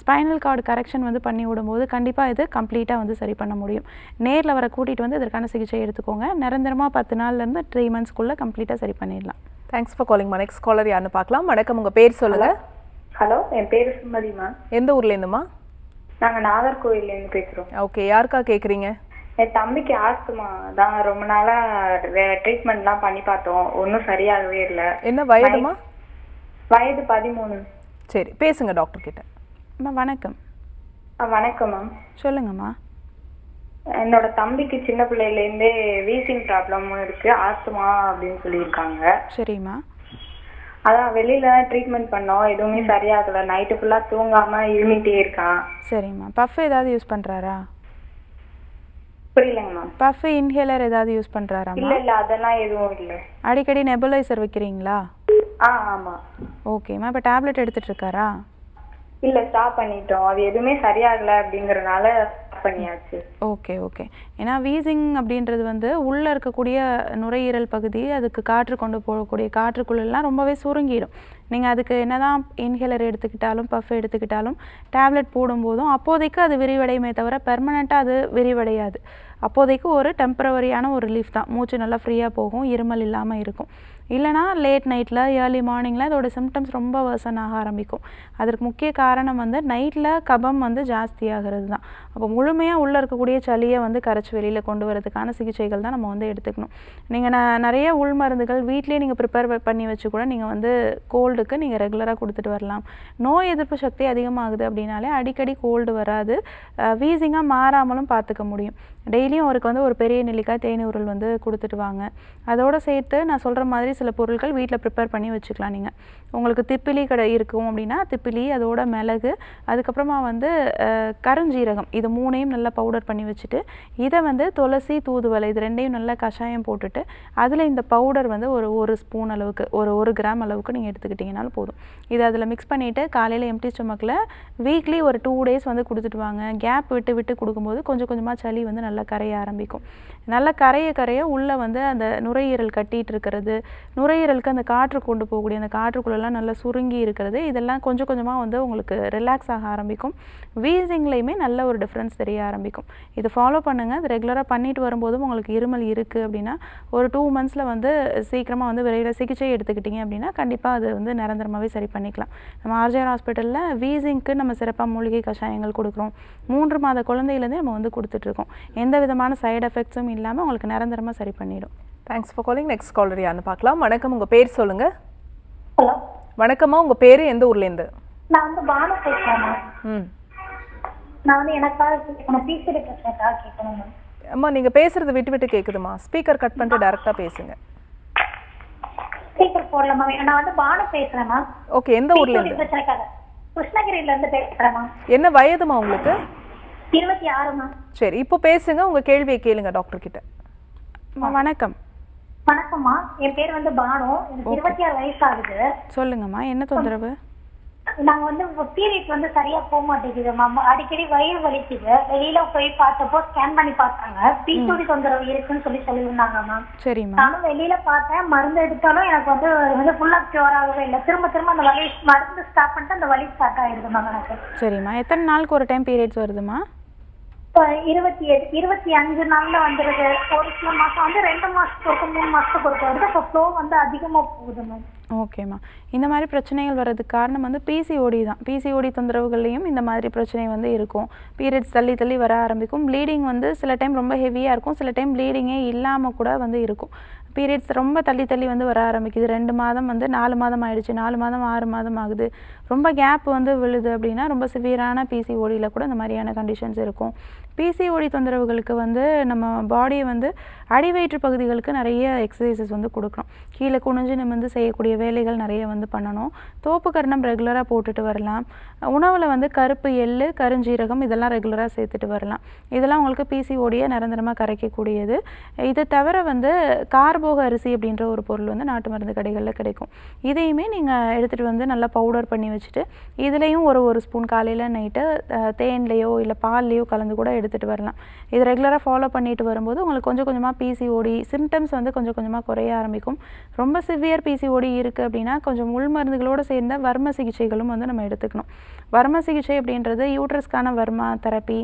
[SPEAKER 3] ஸ்பைனல் கார்டு கரெக்ஷன் வந்து பண்ணி விடும்போது கண்டிப்பாக இது கம்ப்ளீட்டாக வந்து சரி பண்ண முடியும். நேரில் வர கூட்டிகிட்டு வந்து இதற்கான சிகிச்சை எடுத்துக்கோங்க. நிரந்தரமாக 10 நாள்லேருந்து 3 மந்த்ஸ்க்குள்ளே கம்ப்ளீட்டாக சரி பண்ணிடலாம்.
[SPEAKER 2] தேங்க்ஸ் ஃபார் காலிங்மா. நெக்ஸ்ட் காலர் யாருன்னு பார்க்கலாம். வணக்கம், உங்கள் பேர் சொல்லுங்கள்.
[SPEAKER 6] ஹலோ, என் பேர் சுமதிமா.
[SPEAKER 2] எந்த ஊர்லேருந்துமா?
[SPEAKER 6] நாங்கள் நாகர்கோவிலேருந்து பேசுகிறோம்.
[SPEAKER 2] ஓகே, யாருக்கா கேட்குறீங்க?
[SPEAKER 6] என் தம்பிக்கு ஆஸ்துமா தான். ரொம்ப நாளாக ட்ரீட்மெண்ட்லாம் பண்ணி பார்த்தோம், ஒன்றும் சரியாகவே இல்லை.
[SPEAKER 2] என்ன வயதுமா?
[SPEAKER 6] வயது 13.
[SPEAKER 2] சரி, பேசுங்க டாக்டர் கிட்ட.
[SPEAKER 3] அம்மா வணக்கம்.
[SPEAKER 6] வணக்கம் மேம்.
[SPEAKER 3] சொல்லுங்கம்மா.
[SPEAKER 6] என்னோட தம்பிக்கு சின்ன பிள்ளையிலேருந்தே வீசிங் ப்ராப்ளமும் இருக்கு, ஆஸ்துமா அப்படின்னு சொல்லியிருக்காங்க.
[SPEAKER 3] சரிம்மா.
[SPEAKER 6] அதான் வெளியில ட்ரீட்மெண்ட் பண்ணோம், எதுவுமே சரியாகல. நைட்டு ஃபுல்லா தூங்காம இருமிட்டே இருக்கான்.
[SPEAKER 3] சரிம்மா. பஃப் ஏதாவது யூஸ் பண்றாரா?
[SPEAKER 6] புரியலங்க மேம்.
[SPEAKER 3] பஃப் இன்ஹேலர் ஏதாவது யூஸ் பண்றாரா?
[SPEAKER 6] இல்ல அதெல்லாம் எதுவும் இல்லை.
[SPEAKER 3] அடிக்கடி நெபுலைசர் வைக்கிறீங்களா?
[SPEAKER 6] ஆமா.
[SPEAKER 3] ஓகேம்மா. இப்போ டேப்லெட் எடுத்துட்டு இருக்காரா?
[SPEAKER 6] இல்ல, ஸ்டாப் பண்ணிட்டோம். அது எதுவுமே சரியாகல அப்படிங்கறதுனால ஸ்டாப் பண்ணியாச்சு.
[SPEAKER 3] Okay okay. ஏன்னா வீசிங் அப்படின்றது வந்து உள்ளே இருக்கக்கூடிய நுரையீரல் பகுதி, அதுக்கு காற்று கொண்டு போகக்கூடிய காற்றுக்குள்ளெல்லாம் ரொம்பவே சுருங்கிடும். நீங்கள் அதுக்கு என்ன தான் இன்ஹேலர் எடுத்துக்கிட்டாலும் பஃப் எடுத்துக்கிட்டாலும் டேப்லெட் போடும்போதும் அப்போதைக்கு அது விரிவடையுமே தவிர பெர்மனெண்ட்டாக அது விரிவடையாது. அப்போதைக்கு ஒரு டெம்பரவரியான ஒரு ரிலீஃப் தான். மூச்சு நல்லா ஃப்ரீயாக போகும், இருமல் இல்லாமல் இருக்கும். இல்லைனா லேட் நைட்டில், ஏர்லி மார்னிங்கில் அதோட சிம்டம்ஸ் ரொம்ப வர்சன் ஆக ஆரம்பிக்கும். அதற்கு முக்கிய காரணம் வந்து நைட்டில் கபம் வந்து ஜாஸ்தியாகிறது தான். அப்போ முழுமையாக உள்ளே இருக்கக்கூடிய சளியை வந்து கரைச்சி வெளியில் கொண்டு வரதுக்கான சிகிச்சைகள் தான் நம்ம வந்து எடுத்துக்கணும். நீங்கள் நிறைய உள் மருந்துகள் வீட்லேயே நீங்கள் ப்ரிப்பேர் பண்ணி வச்சு கூட நீங்கள் வந்து கோல்டுக்கு நீங்கள் ரெகுலராக கொடுத்துட்டு வரலாம். நோய் எதிர்ப்பு சக்தி அதிகமாகுது அப்படின்னாலே அடிக்கடி கோல்டு வராது, வீசிங்காக மாறாமலும் பார்த்துக்க முடியும். டெய்லியும் அவருக்கு வந்து ஒரு பெரிய நெல்லிக்காய் தேனீருள் வந்து கொடுத்துட்டு வாங்க. அதோடு சேர்த்து நான் சொல்கிற மாதிரி சில பொருட்கள் வீட்டில் ப்ரிப்பேர் பண்ணி வச்சுக்கலாம். நீங்கள் உங்களுக்கு திப்பிலி இருக்கும் அப்படின்னா திப்பிலி, அதோட மிளகு, அதுக்கப்புறமா வந்து கருஞ்சீரகம், இது 3ஐயும் நல்லா பவுடர் பண்ணி வச்சுட்டு இதை வந்து துளசி, தூதுவளை இது 2ஐயும் நல்லா கஷாயம் போட்டுட்டு அதில் இந்த பவுடர் வந்து ஒரு ஸ்பூன் அளவுக்கு, ஒரு கிராம் அளவுக்கு நீங்கள் எடுத்துக்கிட்டிங்கனாலும் போதும். இதை அதில் மிக்ஸ் பண்ணிவிட்டு காலையில் எம்டி ஸ்டொமக்கில் வீக்லி ஒரு 2 டேஸ் வந்து கொடுத்துட்டு வாங்க. கேப் விட்டு விட்டு கொடுக்கும்போது கொஞ்சம் கொஞ்சமாக சளி வந்து நல்லா கரைய ஆரம்பிக்கும். நல்லா கரைய உள்ளே வந்து அந்த நுரையீரல் கட்டிகிட்டு இருக்கிறது, நுரையீரலுக்கு அந்த காற்று கொண்டு போகக்கூடிய அந்த காற்றுக்குள்ளெல்லாம் நல்லா சுருங்கி இருக்கிறது, இதெல்லாம் கொஞ்சம் கொஞ்சமாக வந்து உங்களுக்கு ரிலாக்ஸ் ஆக ஆரம்பிக்கும். வீசிங்லேயுமே நல்ல ஒரு டிஃப்ரென்ஸ் தெரிய ஆரம்பிக்கும். இதை ஃபாலோ பண்ணுங்கள். அது ரெகுலராக பண்ணிட்டு வரும்போதும் உங்களுக்கு இருமல் இருக்குது அப்படின்னா ஒரு 2 மந்த்ஸில் வந்து சீக்கிரமாக வந்து விரைவில் சிகிச்சை எடுத்துக்கிட்டிங்க அப்படின்னா கண்டிப்பாக அது வந்து நிரந்தரமாகவே சரி பண்ணிக்கலாம். நம்ம ஆர்ஜிஆர் ஹாஸ்பிட்டலில் வீசிங்க்கு நம்ம சிறப்பாக மூலிகை கஷாயங்கள் கொடுக்குறோம். 3 மாத குழந்தையிலேருந்தே நம்ம வந்து கொடுத்துட்ருக்கோம். எந்த விதமான சைடு எஃபெக்ட்ஸும் இல்லாமல் உங்களுக்கு நிரந்தரமாக சரி பண்ணிடும்.
[SPEAKER 2] Thanks for calling. Next caller யாருன்னு பார்க்கலாம். வணக்கம், உங்கள் பேர் சொல்லுங்கள்.
[SPEAKER 9] ஹலோ
[SPEAKER 2] வணக்கம்மா, உங்கள் பேர் எந்த ஊர்லேருந்து?
[SPEAKER 9] நான் வந்து பானு பேசுறேன். நான் வந்து எனக்காக பிசிடி பிரச்சனைக்காக கேட்கணும்.
[SPEAKER 2] அம்மா நீங்கள் பேசுறது விட்டு விட்டு கேட்குதுமா. ஸ்பீக்கர் கட் பண்ணிட்டு டேரெக்டாக பேசுங்க.
[SPEAKER 9] ஸ்பீக்கர் போடலாமா? நான் வந்து பானு பேசுறேன்.
[SPEAKER 2] ஓகே, எந்த ஊர்லேருந்து?
[SPEAKER 9] பிரச்சனைக்காக கிருஷ்ணகிரியில இருந்து பேசுறேன்.
[SPEAKER 2] என்ன வயதுமா உங்களுக்கு?
[SPEAKER 9] 26.
[SPEAKER 2] சரி, இப்போ பேசுங்க, உங்கள் கேள்வியை கேளுங்க டாக்டர் கிட்ட.
[SPEAKER 3] வணக்கம்.
[SPEAKER 9] வணக்கம்மா, என் பேர் வந்து பானு. எனக்கு 26 வயசு ஆகுது.
[SPEAKER 3] சொல்லுங்கம்மா, என்ன தொந்தரவு?
[SPEAKER 9] நாங்க வந்து பீரியட் வந்து சரியா போக மாட்டேங்குது மேம். அடிக்கடி வயிறு வலிக்குது. வெளியில போய் பார்த்தப்போ ஸ்கேன் பண்ணி பார்த்தாங்க, பிசிஓடி தொந்தரவு இருக்குன்னு சொல்லியிருந்தாங்க மேம்.
[SPEAKER 3] சரிம்மா.
[SPEAKER 9] நானும் வெளியில பார்த்தேன், மருந்து எடுத்தாலும் எனக்கு வந்து ஃபுல்லா கியூர் ஆகவே இல்லை. திரும்ப திரும்ப அந்த வலி, மருந்து ஸ்டாப் பண்ணிட்டு அந்த வலி ஸ்டார்ட் ஆயிடுது மேம் எனக்கு.
[SPEAKER 3] சரிம்மா, எத்தனை நாளுக்கு ஒரு டைம் பீரியட்ஸ் வருதுமா?
[SPEAKER 9] 25 நாள்ல வந்துருது. ஒரு சில மாசம் வந்து 2 மாசத்துக்கு ஒருக்க 3 மாசத்துக்கு ஒருக்க வருது. இப்போ ஃப்ளோ வந்து அதிகமா போகுது மேம்.
[SPEAKER 3] ஓகேம்மா, இந்த மாதிரி பிரச்சனைகள் வர்றதுக்கு காரணம் வந்து பிசிஓடி தான். பிசிஓடி தொந்தரவுகள்லையும் இந்த மாதிரி பிரச்சனை வந்து இருக்கும். பீரியட்ஸ் தள்ளி தள்ளி வர ஆரம்பிக்கும். ப்ளீடிங் வந்து சில டைம் ரொம்ப ஹெவியாக இருக்கும், சில டைம் ப்ளீடிங்கே இல்லாமல் கூட வந்து இருக்கும். பீரியட்ஸ் ரொம்ப தள்ளி தள்ளி வந்து வர ஆரம்பிக்குது. 2 மாதம் வந்து 4 மாதம் ஆயிடுச்சு, 4 மாதம் 6 மாதம் ஆகுது, ரொம்ப கேப் வந்து விழுது அப்படின்னா ரொம்ப சிவியரான பிசிஓடியில் கூட இந்த மாதிரியான கண்டிஷன்ஸ் இருக்கும். பிசிஓடி தொந்தரவுகளுக்கு வந்து நம்ம பாடியை வந்து அடிவயிற்று பகுதிகளுக்கு நிறைய எக்ஸசைசஸ் வந்து கொடுக்கணும். கீழே குனிஞ்சு நம்ம வந்து செய்யக்கூடிய வேலைகள் நிறைய வந்து பண்ணணும். தோப்பு கரணம் ரெகுலராக போட்டுட்டு வரலாம். உணவில் வந்து கருப்பு எள்ளு, கருஞ்சீரகம் இதெல்லாம் ரெகுலராக சேர்த்துட்டு வரலாம். இதெல்லாம் உங்களுக்கு பிசிஓடியை நிரந்தரமாக கரைக்கக்கூடியது. இது தவிர வந்து கார்போக அரிசி அப்படின்ற ஒரு பொருள் வந்து நாட்டு மருந்து கடைகளில் கிடைக்கும். இதையுமே நீங்கள் எடுத்துகிட்டு வந்து நல்லா பவுடர் பண்ணி வச்சுட்டு இதுலேயும் ஒரு ஸ்பூன் காலையில் நைட்டு தேன்லேயோ இல்லை பால்லையோ கலந்து கூட எடுத்துகிட்டு வரலாம். இது ரெகுலராக ஃபாலோ பண்ணிட்டு வரும்போது உங்களுக்கு கொஞ்சம் கொஞ்சமாக பிசிஓடி சிம்டம்ஸ் வந்து கொஞ்சம் கொஞ்சமாக குறைய ஆரம்பிக்கும். ரொம்ப சிவியர் பிசிஓடி இருக்குது அப்படின்னா கொஞ்சம் உள் மருந்துகளோடு சேர்ந்த வர்ம சிகிச்சைகளும் வந்து நம்ம எடுத்துக்கணும். வர்ம சிகிச்சை அப்படின்றது யூட்ரஸ்க்கான வர்மா தெரப்பி,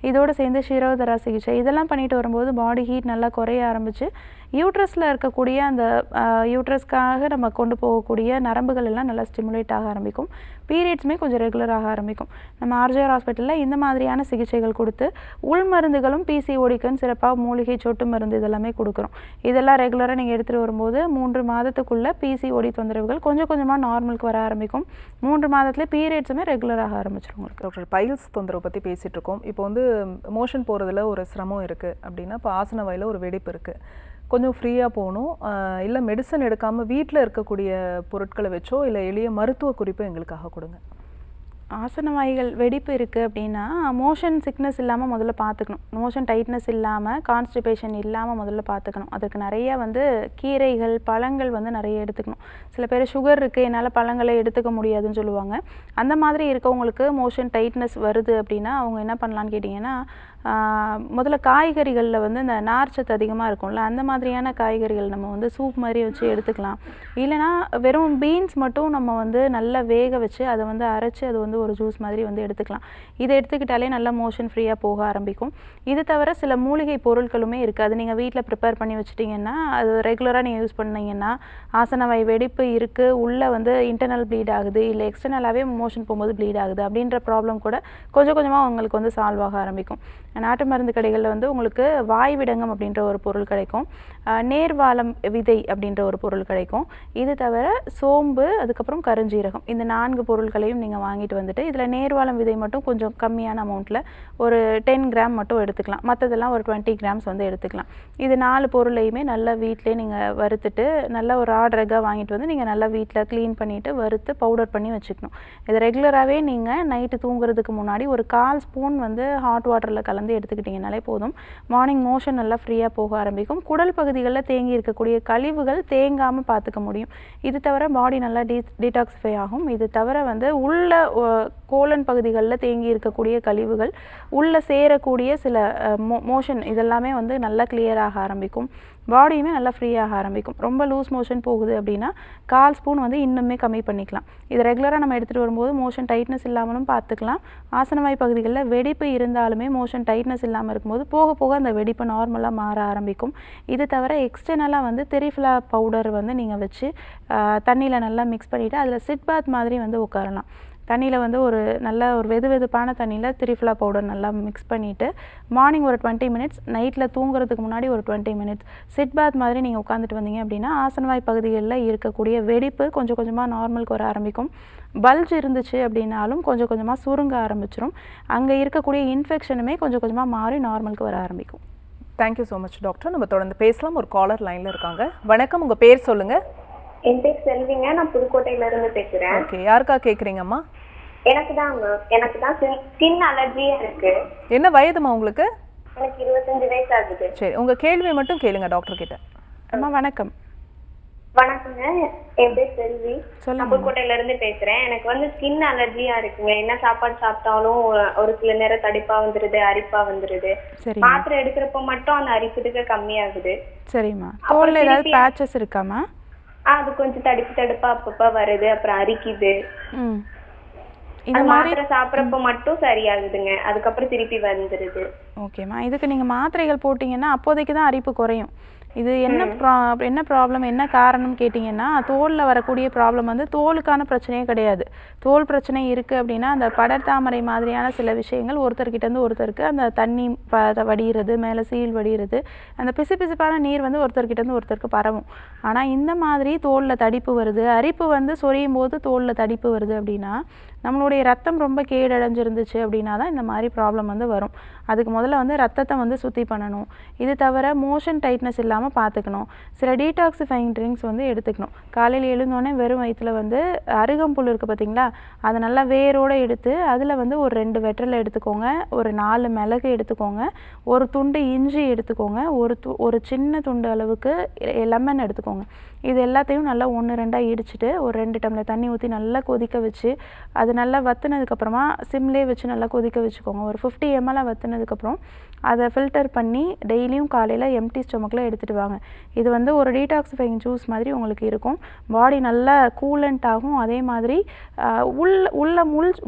[SPEAKER 3] இதோடு சேர்ந்து ஷிரோதரா சிகிச்சை இதெல்லாம் பண்ணிட்டு வரும்போது பாடி ஹீட் நல்லா குறைய ஆரம்பித்து யூட்ரஸில் இருக்கக்கூடிய அந்த யூட்ரஸ்க்காக நம்ம கொண்டு போகக்கூடிய நரம்புகள் எல்லாம் நல்லா ஸ்டிமுலேட் ஆக ஆரம்பிக்கும். பீரியட்ஸுமே கொஞ்சம் ரெகுலராக ஆரம்பிக்கும். நம்ம ஆர்ஜிஆர் ஹாஸ்பிட்டலில் இந்த மாதிரியான சிகிச்சைகள் கொடுத்து உள் மருந்துகளும் பிசிஓடிக்குன்னு சிறப்பாக மூலிகை சொட்டு மருந்து இதெல்லாமே கொடுக்குறோம். இதெல்லாம் ரெகுலராக நீங்கள் எடுத்துகிட்டு வரும்போது 3 மாதத்துக்குள்ளே பிசிஓடி தொந்தரவுகள் கொஞ்சம் கொஞ்சமாக நார்மலுக்கு வர ஆரம்பிக்கும். 3 மாதத்துலேயே பீரியட்ஸுமே ரெகுலராக ஆரம்பிச்சிடும் உங்களுக்கு.
[SPEAKER 2] டாக்டர், பைல்ஸ் தொந்தரவு பற்றி பேசிகிட்டு இருக்கோம். இப்போ வந்து மோஷன் போகிறதுல ஒரு சிரமம் இருக்குது அப்படின்னா, இப்போ ஆசன வாயில் ஒரு வெடிப்பு இருக்குது, கொஞ்சம் ஃப்ரீயாக போகணும், இல்லை மெடிசன் எடுக்காமல் வீட்டில் இருக்கக்கூடிய பொருட்களை வச்சோ இல்லை எளிய மருத்துவ குறிப்பை எங்களுக்காக கொடுங்க.
[SPEAKER 3] ஆசன வாய்கள் வெடிப்பு இருக்குது அப்படின்னா மோஷன் சிக்னஸ் இல்லாமல் முதல்ல பார்த்துக்கணும். மோஷன் டைட்னஸ் இல்லாமல், கான்ஸ்டிபேஷன் இல்லாமல் முதல்ல பார்த்துக்கணும். அதுக்கு நிறைய வந்து கீரைகள் பழங்கள் வந்து நிறைய எடுத்துக்கணும். சில பேர் சுகர் இருக்குது, என்னால் பழங்களை எடுத்துக்க முடியாதுன்னு சொல்லுவாங்க. அந்த மாதிரி இருக்கவங்களுக்கு மோஷன் டைட்னஸ் வருது அப்படின்னா அவங்க என்ன பண்ணலான்னு கேட்டிங்கன்னா, முதல்ல காய்கறிகளில் வந்து இந்த நார்ச்சத்து அதிகமாக இருக்கும்ல, அந்த மாதிரியான காய்கறிகள் நம்ம வந்து சூப் மாதிரி வச்சு எடுத்துக்கலாம். இல்லைனா வெறும் பீன்ஸ் மட்டும் நம்ம வந்து நல்லா வேக வச்சு அதை வந்து அரைச்சி அது வந்து ஒரு ஜூஸ் மாதிரி வந்து எடுத்துக்கலாம். இதை எடுத்துக்கிட்டாலே நல்லா மோஷன் ஃப்ரீயாக போக ஆரம்பிக்கும். இது தவிர சில மூலிகை பொருட்களுமே இருக்குது. அது நீங்கள் வீட்டில் ப்ரிப்பேர் பண்ணி வச்சுட்டிங்கன்னா, அது ரெகுலராக நீங்கள் யூஸ் பண்ணிங்கன்னா ஆசனவாய் வெடிப்பு இருக்குது, உள்ளே வந்து இன்டர்னல் ப்ளீட் ஆகுது, இல்லை எக்ஸ்டர்னலாகவே மோஷன் போகும்போது ப்ளீட் ஆகுது அப்படின்ற ப்ராப்ளம் கூட கொஞ்சம் கொஞ்சமாக உங்களுக்கு வந்து சால்வ் ஆக ஆரம்பிக்கும். நாட்டு மருந்து கடைகளில் வந்து உங்களுக்கு வாய் விடங்கம் அப்படின்ற ஒரு பொருள் கிடைக்கும், நேர்வாலம் விதை அப்படின்ற ஒரு பொருள் கிடைக்கும். இது தவிர சோம்பு, அதுக்கப்புறம் கருஞ்சீரகம், இந்த 4 பொருட்களையும் நீங்கள் வாங்கிட்டு வந்துட்டு இதில் நேர்வாலம் விதை மட்டும் கொஞ்சம் கம்மியான அமௌண்ட்டில் ஒரு 10 கிராம் மட்டும் எடுத்துக்கலாம். மற்றதெல்லாம் ஒரு 20 கிராம்ஸ் வந்து எடுத்துக்கலாம். இது 4 பொருளையுமே நல்லா வீட்டிலே நீங்கள் வறுத்துட்டு நல்லா ஒரு ஆர்டராக வாங்கிட்டு வந்து நீங்கள் நல்லா வீட்டில் க்ளீன் பண்ணிவிட்டு வறுத்து பவுடர் பண்ணி வச்சுக்கணும். இது ரெகுலராகவே நீங்கள் நைட்டு தூங்குறதுக்கு முன்னாடி ஒரு 1/4 ஸ்பூன் வந்து ஹாட் வாட்டரில் கலந்து எடுத்துக்கிட்டிங்கனாலே போதும். மார்னிங் மோஷன் நல்லா ஃப்ரீயாக போக ஆரம்பிக்கும். குடல் பகுதிகளில் தேங்கி இருக்கக்கூடிய கழிவுகள் தேங்காமல் பார்த்துக்க முடியும். இது தவிர பாடி நல்லா டீடாக்சிஃபை ஆகும். இது தவிர வந்து உள்ள கோலன் பகுதிகளில் தேங்கி இருக்கக்கூடிய கழிவுகள், உள்ள சேரக்கூடிய சில மோஷன் இதெல்லாமே வந்து நல்லா கிளியர் ஆக ஆரம்பிக்கும். பாடியுமே நல்லா ஃப்ரீயாக ஆரம்பிக்கும். ரொம்ப லூஸ் மோஷன் போகுது அப்படின்னா 1/4 ஸ்பூன் வந்து இன்னுமே கம்மி பண்ணிக்கலாம். இது ரெகுலராக நம்ம எடுத்துகிட்டு வரும்போது மோஷன் டைட்னஸ் இல்லாமலும் பார்த்துக்கலாம். ஆசனவாய் பகுதிகளில் வெடிப்பு இருந்தாலுமே மோஷன் டைட்னஸ் இல்லாமல் இருக்கும்போது போக போக அந்த வெடிப்பு நார்மலாக மாற ஆரம்பிக்கும். இது தவிர எக்ஸ்டர்னலாக வந்து திரிஃபிலா பவுடர் வந்து நீங்கள் வச்சு தண்ணியில் நல்லா மிக்ஸ் பண்ணிவிட்டு அதில் சிட் பாத் மாதிரி வந்து உட்காரலாம். தண்ணியில் வந்து ஒரு நல்ல ஒரு வெதுப்பான தண்ணியில் திரிஃபலா பவுடர் நல்லா மிக்ஸ் பண்ணிவிட்டு மார்னிங் ஒரு 20 மினிட்ஸ், நைட்டில் தூங்குறதுக்கு முன்னாடி ஒரு 20 மினிட்ஸ் சிட் பாத் மாதிரி நீங்கள் உட்காந்துட்டு வந்தீங்க அப்படின்னா ஆசனவாய் பகுதிகளில் இருக்கக்கூடிய வெடிப்பு கொஞ்சம் கொஞ்சமாக நார்மலுக்கு வர ஆரம்பிக்கும். பல்ஜ் இருந்துச்சு அப்படின்னாலும் கொஞ்சம் கொஞ்சமாக சுருங்க ஆரம்பிச்சிடும். அங்கே இருக்கக்கூடிய இன்ஃபெக்ஷனுமே கொஞ்சம் கொஞ்சமாக மாறி நார்மலுக்கு வர ஆரம்பிக்கும்.
[SPEAKER 2] Thank you so much doctor. நம்ம தொடர்ந்து பேசலாம். ஒரு காலர் லைனில் இருக்காங்க. வணக்கம், உங்கள் பேர் சொல்லுங்கள்.
[SPEAKER 10] என் பேர் செல்விங்க, நான் புதுக்கோட்டையில இருந்து பேசுறேன்.
[SPEAKER 2] ஓகே, யாருக்கா கேட்குறீங்கம்மா?
[SPEAKER 10] எனக்கு தான் ஸ்கின் அலர்ஜியா இருக்கு.
[SPEAKER 2] என்ன வயதுமா உங்களுக்கு?
[SPEAKER 10] எனக்கு 25 வயசு ஆகுது.
[SPEAKER 2] சரி, உங்கள் கேள்வி மட்டும் கேளுங்க டாக்டர் கிட்ட.
[SPEAKER 3] அம்மா வணக்கம்.
[SPEAKER 10] வணக்கங்க, என் பேர் செல்வி, நான் புதுக்கோட்டையில இருந்து பேசுறேன். எனக்கு வந்து ஸ்கின் அலர்ஜியா இருக்குங்க. என்ன சாப்பாடு சாப்பிட்டாலும் ஒரு சில நேரம் தடிப்பா வந்துருது, அரிப்பா வந்துருது. மாத்திரை எடுக்கிறப்ப மட்டும் அந்த அரிப்புக்கு கம்மியாகுது.
[SPEAKER 3] சரிம்மா, தோல்ல ஏதாவது பேச்சஸ் இருக்காமா?
[SPEAKER 10] அது கொஞ்சம் தடிப்பா அப்பப்ப வருது, அப்புறம் அரிக்குது. இந்த மாத்திரை சாப்பிட்றப்ப மட்டும் சரியாகுதுங்க, அதுக்கப்புறம் திருப்பி வந்துருது.
[SPEAKER 3] ஓகேம்மா, இதுக்கு நீங்கள் மாத்திரைகள் போட்டிங்கன்னா அப்போதைக்கு தான் அரிப்பு குறையும். இது என்ன ப்ராப்ளம், என்ன காரணம் கேட்டிங்கன்னா, தோலில் வரக்கூடிய ப்ராப்ளம் வந்து தோலுக்கான பிரச்சனையே கிடையாது. தோல் பிரச்சனை இருக்குது அப்படின்னா அந்த படர்தாமரை மாதிரியான சில விஷயங்கள் ஒருத்தர்கிட்டேருந்து ஒருத்தருக்கு அந்த தண்ணி வடிகிறது, மேலே சீல் வடிகிறது, அந்த பிசுபிசுப்பான நீர் வந்து ஒருத்தர்கிட்டேருந்து ஒருத்தருக்கு பரவும். ஆனால் இந்த மாதிரி தோலில் தடிப்பு வருது, அரிப்பு வந்து சொரியும் போது தோலில் தடிப்பு வருது அப்படின்னா நம்மளுடைய ரத்தம் ரொம்ப கேடடைஞ்சிருந்துச்சு அப்படின்னா தான் இந்த மாதிரி ப்ராப்ளம் வந்து வரும். அதுக்கு முதல்ல வந்து ரத்தத்தை வந்து சுத்தி பண்ணணும். இது தவிர மோஷன் டைட்னஸ் இல்லாமல் பார்த்துக்கணும். சில டீடாக்சிஃபைங் ட்ரிங்க்ஸ் வந்து எடுத்துக்கணும். காலையில் எழுந்தோடனே வெறும் வயிற்றில் வந்து அருகம்புல் இருக்குது பார்த்தீங்களா, அதை நல்லா வேரோடு எடுத்து அதில் வந்து ஒரு 2 வெற்றிலை எடுத்துக்கோங்க, ஒரு 4 மிளகு எடுத்துக்கோங்க, ஒரு துண்டு இஞ்சி எடுத்துக்கோங்க, ஒரு சின்ன துண்டு அளவுக்கு லெமன் எடுத்துக்கோங்க. இது எல்லாத்தையும் நல்லா 1-2 இடிச்சிட்டு ஒரு 2 டம்ளர் தண்ணி ஊற்றி நல்லா கொதிக்க வச்சு அது நல்லா வற்றினதுக்கப்புறமா சிம்லேயே வச்சு நல்லா கொதிக்க வச்சுக்கோங்க. ஒரு 50 ml வற்றினதுக்கப்புறம் அதை ஃபில்டர் பண்ணி டெய்லியும் காலையில் எம்டி ஸ்டொமக்கில் எடுத்துகிட்டு வாங்க. இது வந்து ஒரு டீடாக்சிஃபைங் ஜூஸ் மாதிரி உங்களுக்கு இருக்கும். பாடி நல்லா கூலண்ட் ஆகும். அதே மாதிரி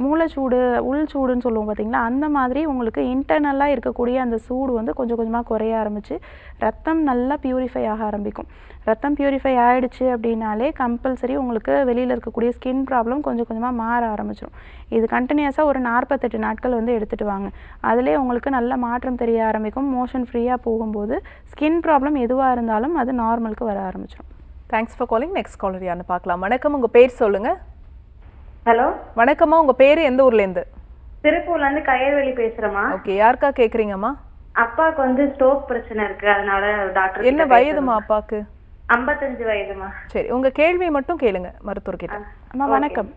[SPEAKER 3] மூளைச்சூடு உள் சூடுன்னு சொல்லுவோம் பார்த்தீங்களா, அந்த மாதிரி உங்களுக்கு இன்டர்னலாக இருக்கக்கூடிய அந்த சூடு வந்து கொஞ்சம் கொஞ்சமாக குறைய ஆரம்பித்து ரத்தம் நல்லா பியூரிஃபை ஆக ஆரம்பிக்கும். ரத்தம் பியூரிஃபை ஆகிடுச்சு அப்படின்னாலே கம்பல்சரி உங்களுக்கு வெளியில் இருக்கக்கூடிய ஸ்கின் ப்ராப்ளம் கொஞ்சம் கொஞ்சமாக மாற ஆரம்பிச்சிடும். இது கண்டினியூஸாக ஒரு 48 நாட்கள் வந்து எடுத்துகிட்டு வாங்க. அதிலே உங்களுக்கு நல்ல மாற்றம் தெரிய ஆரம்பிக்கும். மோஷன் ஃப்ரீயாக போகும்போது ஸ்கின் ப்ராப்ளம் எதுவாக இருந்தாலும் அது நார்மலுக்கு வர ஆரம்பிச்சிடும்.
[SPEAKER 2] Thanks for calling. Next caller யாருன்னு பார்க்கலாம். வணக்கம், உங்கள் பேர் சொல்லுங்கள்.
[SPEAKER 10] ஹலோ
[SPEAKER 2] வணக்கம்மா, உங்கள் பேர் எந்த ஊர்லேருந்து?
[SPEAKER 10] திருப்பூர்லேருந்து கயல்வெளி பேசுகிறேம்மா.
[SPEAKER 2] ஓகே, யாருக்கா கேட்குறீங்கம்மா?
[SPEAKER 10] அப்பாவுக்கு வந்து ஸ்ட்ரோக் பிரச்சனை இருக்கு, அதனால டாக்டர்.
[SPEAKER 2] என்ன வயதுமா அப்பாவுக்கு?
[SPEAKER 10] 55 வயதுமா.
[SPEAKER 2] சரி, உங்க கேள்வி மட்டும் கேளுங்க மருத்துவர்கிட்ட.
[SPEAKER 3] அம்மா வணக்கம்.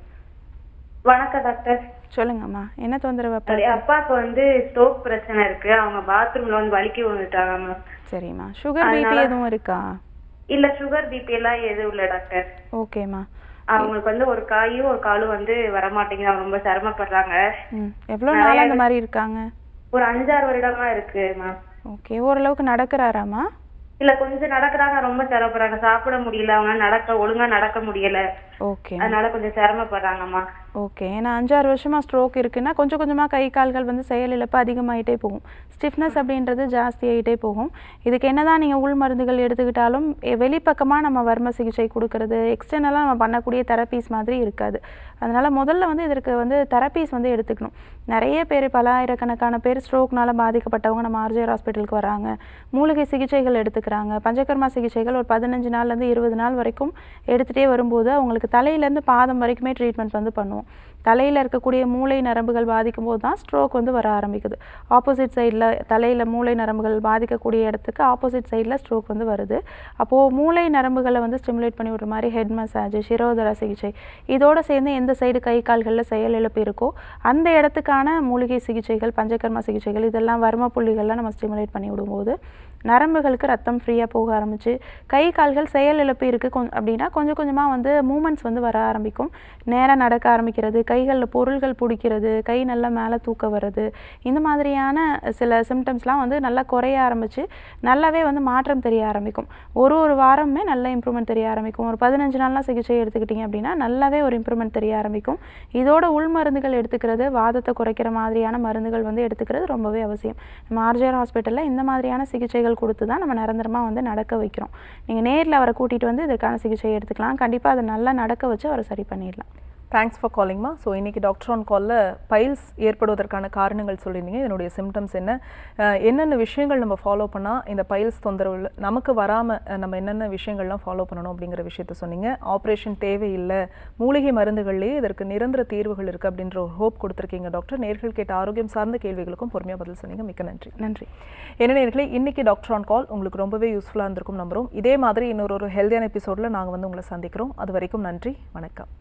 [SPEAKER 10] வணக்கம் டாக்டர்.
[SPEAKER 3] சொல்லுங்கம்மா, என்ன தொந்தரவு?
[SPEAKER 10] அப்பாவுக்கு வந்து ஸ்ட்ரோக் பிரச்சனை இருக்கு, அவங்க பாத்ரூம்ல வந்து வலிக்கி விழுந்துட்டாங்க.
[SPEAKER 3] சரிம்மா, சுகர் பிபி எதுவும் இருக்கா?
[SPEAKER 10] இல்ல, சுகர் பிபி எல்லாம் எதுவும் இல்ல டாக்டர்.
[SPEAKER 3] ஓகேம்மா,
[SPEAKER 10] அவங்களுக்கு வந்து ஒரு கையும் ஒரு காலும் வந்து வரமாட்டேங்குது, அவங்க ரொம்ப சிரமப்படுறாங்க.
[SPEAKER 3] எவ்வளவு நாளா அந்த மாதிரி இருக்காங்க?
[SPEAKER 10] ஒரு 5-6 வருடமா இருக்குமா.
[SPEAKER 3] ஓகே, ஓரளவுக்கு நடக்கிறாராமா?
[SPEAKER 10] இல்ல, கொஞ்சம் நடக்கிறாங்க, ரொம்ப சிரமப்படுறாங்க, சாப்பிட முடியல, அவங்க ஒழுங்கா நடக்க முடியல.
[SPEAKER 3] ஓகே,
[SPEAKER 10] அதனால கொஞ்சம் சிரமப்படுறாங்கம்மா.
[SPEAKER 3] ஓகே, ஏன்னா 5-6 வருஷமா ஸ்ட்ரோக் இருக்குன்னா கொஞ்சம் கொஞ்சமாக கை கால்கள் வந்து செயலிழப்பு அதிகமாகிட்டே போகும். ஸ்டிஃப்னஸ் அப்படின்றது ஜாஸ்தியாகிட்டே போகும். இதுக்கு என்னதான் நீங்கள் உள் மருந்துகள் எடுத்துக்கிட்டாலும் வெளிப்பக்கமாக நம்ம வர்ம சிகிச்சை கொடுக்கறது எக்ஸ்டர்னலாக நம்ம பண்ணக்கூடிய தெரப்பீஸ் மாதிரி இருக்காது. அதனால் முதல்ல வந்து இதற்கு வந்து தெரப்பீஸ் வந்து எடுத்துக்கணும். நிறைய பேர், பல ஆயிரக்கணக்கான பேர் ஸ்ட்ரோக்னால் பாதிக்கப்பட்டவங்க நம்ம ஆர்ஜிஆர் ஹாஸ்பிட்டலுக்கு வராங்க. மூலிகை சிகிச்சைகள் எடுத்துக்கிறாங்க. பஞ்சகர்மா சிகிச்சைகள் ஒரு 15 நாள்லேருந்து 20 நாள் வரைக்கும் எடுத்துகிட்டே வரும்போது அவங்களுக்கு தலையிலேருந்து பாதம் வரைக்குமே ட்ரீட்மெண்ட் வந்து பண்ணுவோம். தலையில் இருக்கக்கூடிய மூளை நரம்புகள் பாதிக்கும் போது தான் ஸ்ட்ரோக் வந்து வர ஆரம்பிக்குது. ஆப்போசிட் சைடில் தலையில் மூளை நரம்புகள் பாதிக்கக்கூடிய இடத்துக்கு ஆப்போசிட் சைடில் ஸ்ட்ரோக் வந்து வருது. அப்போது மூளை நரம்புகளை வந்து ஸ்டிமுலேட் பண்ணி விடுற மாதிரி ஹெட் மசாஜ், சிரோதர சிகிச்சை, இதோடு சேர்ந்து எந்த சைடு கை கால்களில் செயலிழப்பு இருக்கோ அந்த இடத்துக்கான மூலிகை சிகிச்சைகள், பஞ்சகர்மா சிகிச்சைகள், இதெல்லாம் வர்ம புள்ளிகள்லாம் நம்ம ஸ்டிமுலேட் பண்ணி விடும்போது நரம்புகளுக்கு ரத்தம் ஃப்ரீயாக போக ஆரம்பிச்சு கை கால்கள் செயலிழப்பு இருக்குது அப்படின்னா கொஞ்சம் கொஞ்சமாக வந்து மூமெண்ட்ஸ் வந்து வர ஆரம்பிக்கும். நேராக நடக்க ஆரம்பிக்கிறது, கைகளில் பொருள்கள் பிடிக்கிறது, கை நல்லா மேலே தூக்க வர்றது, இந்த மாதிரியான சில சிம்டம்ஸ்லாம் வந்து நல்லா குறைய ஆரம்பித்து நல்லாவே வந்து மாற்றம் தெரிய ஆரம்பிக்கும். ஒரு வாரமே நல்ல இம்ப்ரூவ்மெண்ட் தெரிய ஆரம்பிக்கும். ஒரு 15 நாள்லாம் சிகிச்சை எடுத்துக்கிட்டிங்க அப்படின்னா நல்லாவே ஒரு இம்ப்ரூவ்மெண்ட் தெரிய ஆரம்பிக்கும். இதோட உள் மருந்துகள் எடுத்துக்கிறது, வாதத்தை குறைக்கிற மாதிரியான மருந்துகள் வந்து எடுத்துக்கிறது ரொம்பவே அவசியம். நம்ம ஆர்ஜிஆர் ஹாஸ்பிட்டலில் இந்த மாதிரியான சிகிச்சைகள் கொடுத்து தான் நம்ம நிரந்தரமாக வந்து நடக்க வைக்கிறோம். நீங்கள் நேரில் அவரை கூட்டிகிட்டு வந்து இதற்கான சிகிச்சை எடுத்துக்கலாம். கண்டிப்பாக அதை நல்லா நடக்க வச்சு அவரை சரி பண்ணிடலாம்.
[SPEAKER 2] தேங்க்ஸ் ஃபார் காலிங்மா. ஸோ இன்றைக்கி டாக்டர் ஆன் காலில் பைல்ஸ் ஏற்படுவதற்கான காரணங்கள் சொல்லியிருந்தீங்க, இதனுடைய சிம்டம்ஸ் என்ன, என்னென்ன விஷயங்கள் நம்ம ஃபாலோ பண்ணால் இந்த பைல்ஸ் தொந்தரவு நமக்கு வராமல் நம்ம என்னென்ன விஷயங்கள்லாம் ஃபாலோ பண்ணணும் அப்படிங்கிற விஷயத்த சொன்னீங்க. ஆப்ரேஷன் தேவையில்லை, மூலிகை மருந்துகள்லேயே இதற்கு நிரந்தர தீர்வுகள் இருக்குது அப்படின்ற ஒரு ஹோப் கொடுத்துருக்கீங்க டாக்டர். நேர்கள் கேட்ட ஆரோக்கியம் சார்ந்த கேள்விகளுக்கும் பொறுமையாக பதில் சொன்னீங்க. மிக்க நன்றி.
[SPEAKER 3] நன்றி.
[SPEAKER 2] என்ன நேர்களே, இன்றைக்கி டாக்டர் ஆன் கால் உங்களுக்கு ரொம்பவே யூஸ்ஃபுல்லாக இருந்திருக்கும் நம்புகிறோம். இதே மாதிரி இன்னொரு ஹெல்தியான எபிசோடில் நாங்கள் வந்து உங்களை சந்திக்கிறோம். அது வரைக்கும் நன்றி, வணக்கம்.